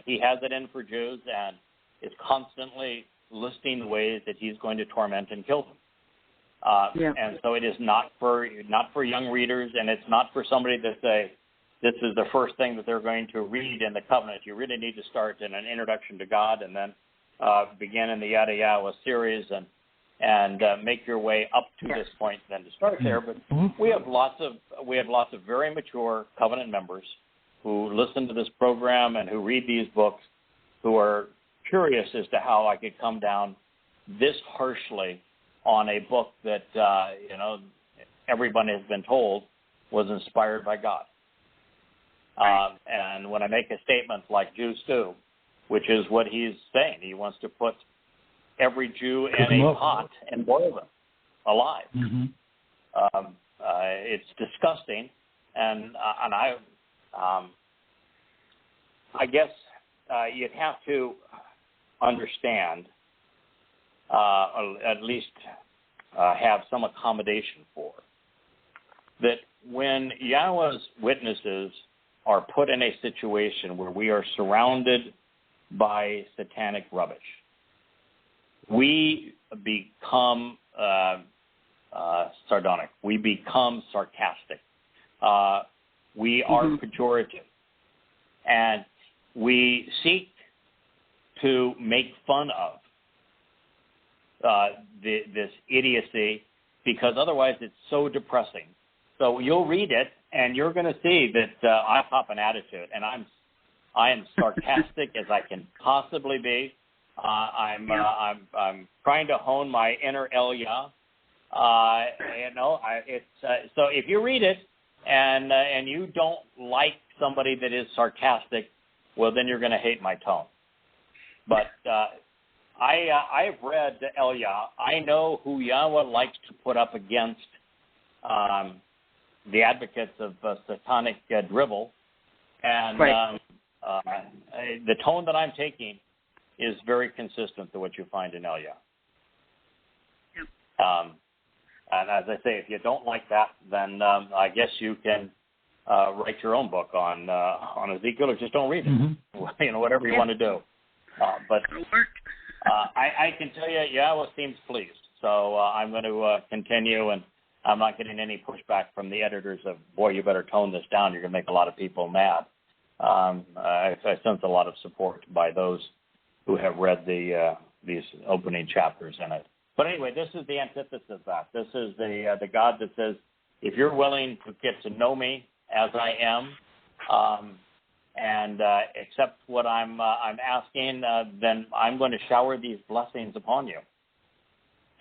He has it in for Jews and is constantly listing the ways that he's going to torment and kill them. And so it is not for young readers, and it's not for somebody to say this is the first thing that they're going to read in the covenant. You really need to start in an introduction to God and then begin in the Yada Yahowah series and make your way up to this point, then to start there. But we have lots of very mature covenant members who listen to this program and who read these books, who are curious as to how I could come down this harshly on a book that everyone has been told was inspired by God. And when I make a statement like Jews do, which is what he's saying, he wants to put every Jew in a pot and boil them alive. It's disgusting, and I guess you'd have to understand, at least have some accommodation for, that when Yahweh's witnesses are put in a situation where we are surrounded by satanic rubbish, we become sardonic. We become sarcastic. We are pejorative. And we seek to make fun of this idiocy because otherwise it's so depressing. So you'll read it and you're going to see that I pop an attitude, and I am sarcastic as I can possibly be. I'm trying to hone my inner Elia. So if you read it and you don't like somebody that is sarcastic, well, then you're going to hate my tone. But I've read Elia. I know who Yahweh likes to put up against the advocates of satanic drivel, and the tone that I'm taking is very consistent to what you find in Elia. And as I say, if you don't like that, then I guess you can write your own book on Ezekiel, or just don't read it. Whatever you want to do. But I can tell you, Yahweh seems pleased. So I'm going to continue, and I'm not getting any pushback from the editors of, boy, you better tone this down. You're going to make a lot of people mad. I sense a lot of support by those who have read these opening chapters in it. But anyway, this is the antithesis of that. This is the God that says, if you're willing to get to know me as I am, and accept what I'm asking, then I'm going to shower these blessings upon you.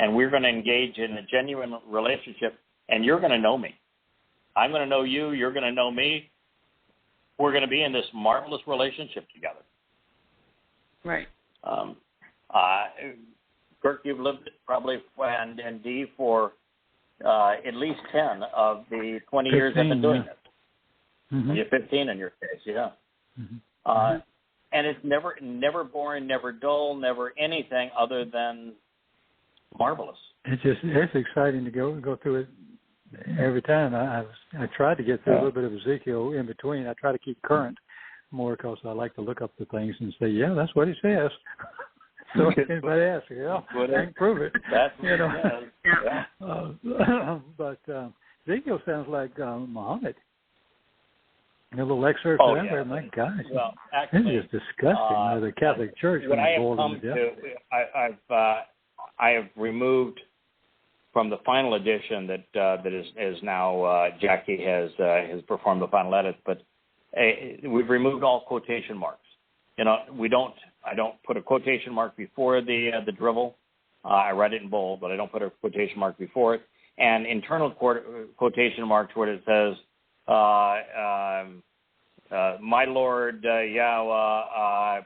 And we're going to engage in a genuine relationship, and you're going to know me. I'm going to know you. You're going to know me. We're going to be in this marvelous relationship together. Right. Kirk, you've lived probably, and Dee, for at least 10 of the 20 years I've been doing this. You're 15 in your case, yeah. And it's never boring, never dull, never anything other than marvelous. It's exciting to go through it every time. I tried to get through a little bit of Ezekiel in between. I try to keep current more because I like to look up the things and say, yeah, that's what it says. So if anybody asks, I can prove it. That's but Ezekiel sounds like Muhammad. A little excerpt there. My gosh, well, actually, this is disgusting. The Catholic Church what I have boiled come them to death. I have removed from the final edition that is now Jackie has performed the final edit, but we've removed all quotation marks. I don't put a quotation mark before the drivel. I write it in bold, but I don't put a quotation mark before it. And internal quotation marks where it says, my Lord Yahweh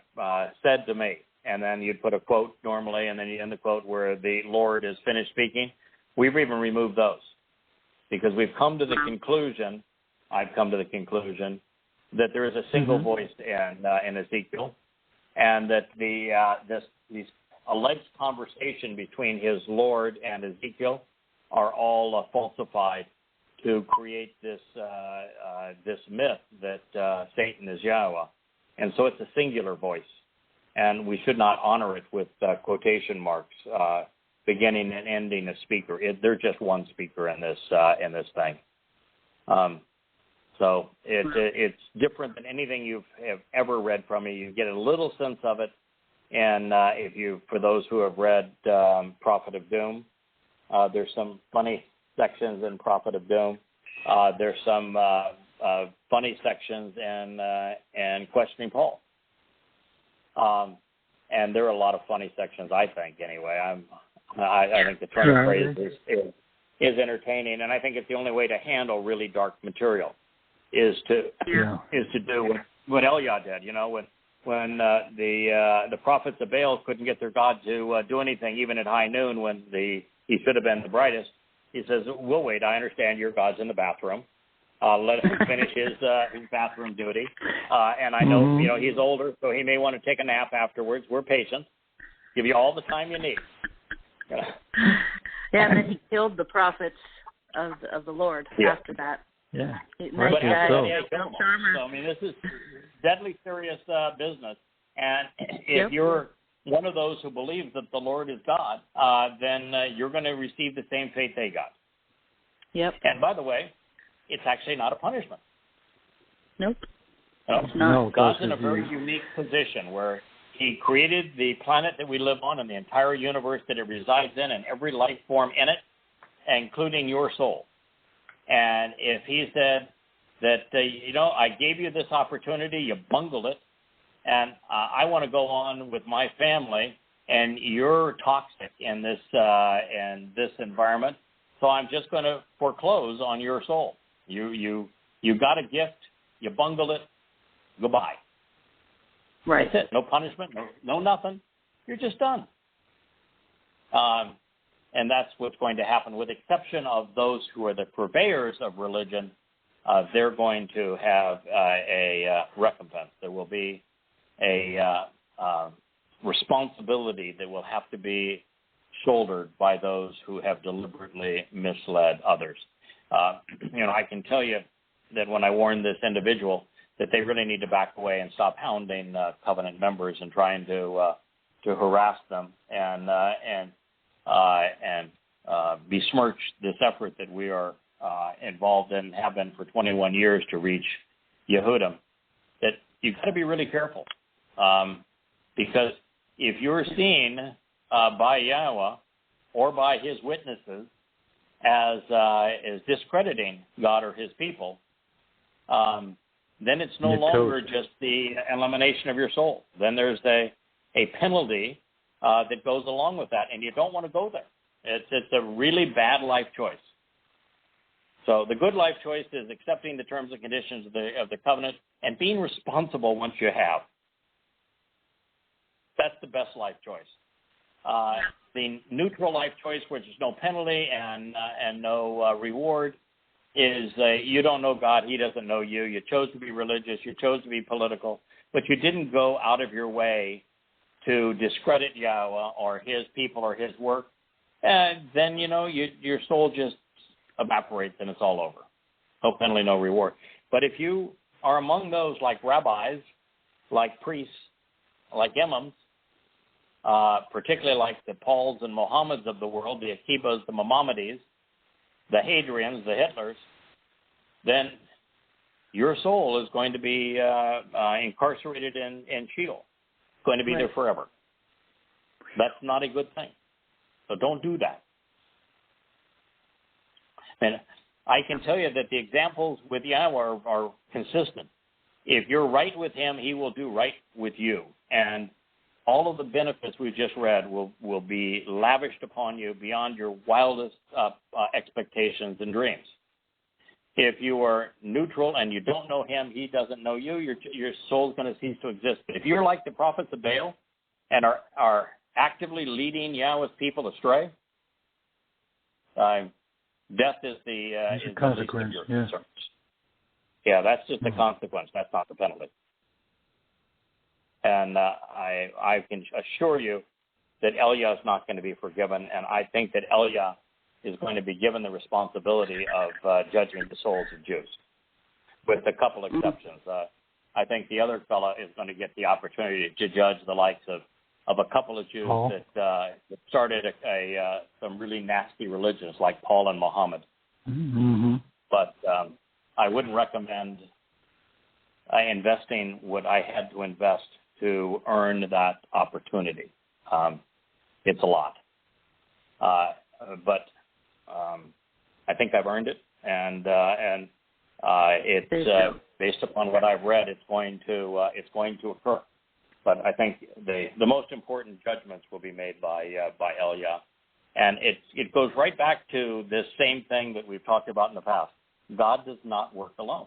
said to me. And then you'd put a quote normally, and then you end the quote where the Lord is finished speaking. We've even removed those because we've come to the conclusion, I've come to the conclusion, that there is a single voice in Ezekiel, and that these alleged conversation between his Lord and Ezekiel are all falsified to create this myth that Satan is Yahweh. And so it's a singular voice, and we should not honor it with quotation marks beginning and ending a speaker. There's just one speaker in this thing. So it's different than anything you have ever read from me. You get a little sense of it, and for those who have read Prophet of Doom, there's some funny sections in Prophet of Doom. There's some funny sections in Questioning Paul. And there are a lot of funny sections, I think, anyway. I think the turn of phrase is entertaining, and I think it's the only way to handle really dark material is to do what Eliah did. When the prophets of Baal couldn't get their God to do anything, even at high noon when he should have been the brightest, he says, "We'll wait. I understand your God's in the bathroom. Let him finish his bathroom duty. And I know he's older, so he may want to take a nap afterwards. We're patient. Give you all the time you need." And then he killed the prophets of the Lord after that. Yeah. So, I mean, this is deadly serious business. And if you're one of those who believes that the Lord is God, then you're going to receive the same fate they got. Yep. And by the way, it's actually not a punishment. Nope. No, God's in a very unique position where he created the planet that we live on and the entire universe that it resides in and every life form in it, including your soul. And if he said that, I gave you this opportunity, you bungled it, and I want to go on with my family, and you're toxic in this environment, so I'm just going to foreclose on your soul. You got a gift, you bungled it, goodbye. Right. That's it. No punishment, no nothing. You're just done. And that's what's going to happen, with exception of those who are the purveyors of religion. They're going to have a recompense. There will be a responsibility that will have to be shouldered by those who have deliberately misled others. I can tell you that when I warned this individual that they really need to back away and stop hounding covenant members and trying to harass them and besmirch this effort that we are involved in, have been for 21 years to reach Yehudim, that you've got to be really careful. Because if you're seen by Yahweh or by his witnesses as discrediting God or his people, then it's no longer just the elimination of your soul. Then there's a penalty that goes along with that, and you don't want to go there. It's a really bad life choice. So the good life choice is accepting the terms and conditions of the covenant and being responsible once you have. That's the best life choice. The neutral life choice, which is no penalty and no reward, is you don't know God, he doesn't know you. You chose to be religious, you chose to be political, but you didn't go out of your way to discredit Yahweh or his people or his work. And then, your soul just evaporates and it's all over. No penalty, no reward. But if you are among those like rabbis, like priests, like imams, particularly like the Pauls and Mohammeds of the world, the Akibas, the Maimonides, the Hadrians, the Hitlers, then your soul is going to be incarcerated in Sheol. It's going to be there forever. That's not a good thing. So don't do that. And I can tell you that the examples with Yahweh are consistent. If you're right with him, he will do right with you. And all of the benefits we just read will be lavished upon you beyond your wildest expectations and dreams. If you are neutral and you don't know him, he doesn't know you, your soul's going to cease to exist. But if you're like the prophets of Baal and are actively leading Yahweh's people astray, death is the consequence. Least of your concerns. Yeah, that's just the consequence. That's not the penalty. And I can assure you that Elia is not going to be forgiven, and I think that Elia is going to be given the responsibility of judging the souls of Jews, with a couple exceptions. I think the other fellow is going to get the opportunity to judge the likes of a couple of Jews that started some really nasty religions like Paul and Muhammad. Mm-hmm. But I wouldn't recommend investing what I had to invest to earn that opportunity. It's a lot. But I think I've earned it, and it's based upon what I've read. It's going to occur. But I think the most important judgments will be made by Elia, and it goes right back to this same thing that we've talked about in the past. God does not work alone.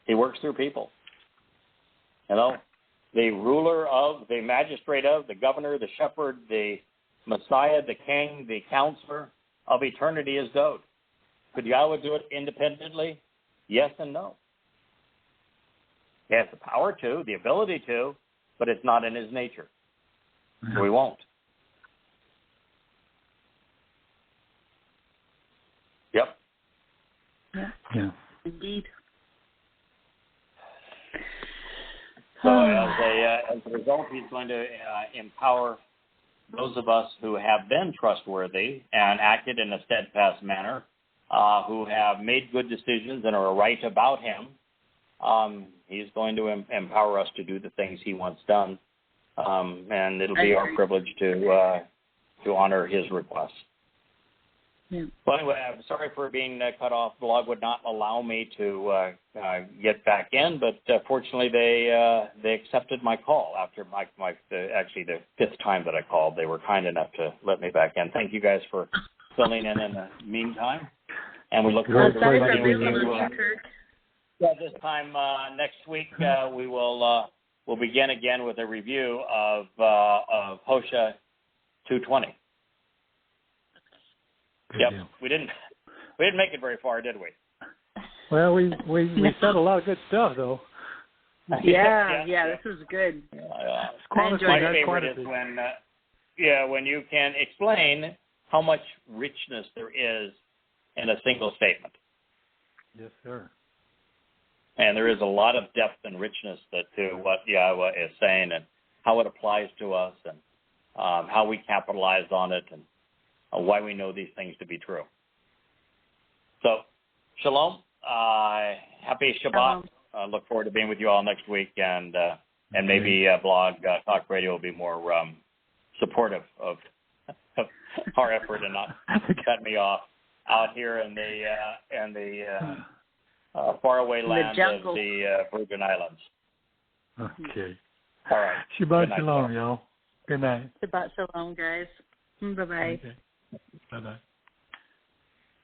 He works through people. You know, the ruler of, the magistrate of, the governor, the shepherd, the Messiah, the king, the counselor of eternity is God. Could Yahweh do it independently? Yes and no. He has the power to, the ability to, but it's not in his nature. So he won't. Yep. Yeah. Indeed. So as a result, he's going to empower those of us who have been trustworthy and acted in a steadfast manner, who have made good decisions and are right about him. He's going to empower us to do the things he wants done, and it'll be our privilege to honor his requests. Yeah. Well, anyway, I'm sorry for being cut off. The blog would not allow me to get back in, but fortunately they accepted my call after actually the fifth time that I called. They were kind enough to let me back in. Thank you guys for filling in the meantime, and we look forward to working with you. This time next week we will we'll begin again with a review of Hosea 2:20. Yep, we didn't make it very far, did we? Well, we said a lot of good stuff, though. Yeah, this was good. My favorite is when you can explain how much richness there is in a single statement. Yes, sir. And there is a lot of depth and richness to what Yahweh is saying and how it applies to us and how we capitalize on it and why we know these things to be true. So, shalom. Happy Shabbat. Look forward to being with you all next week, and maybe Blog Talk Radio will be more supportive of our effort and not cut me off out here in the faraway land of the Virgin Islands. Okay. All right. Shabbat shalom, y'all. Good night. Shabbat shalom, guys. Bye-bye. Okay. Bye-bye.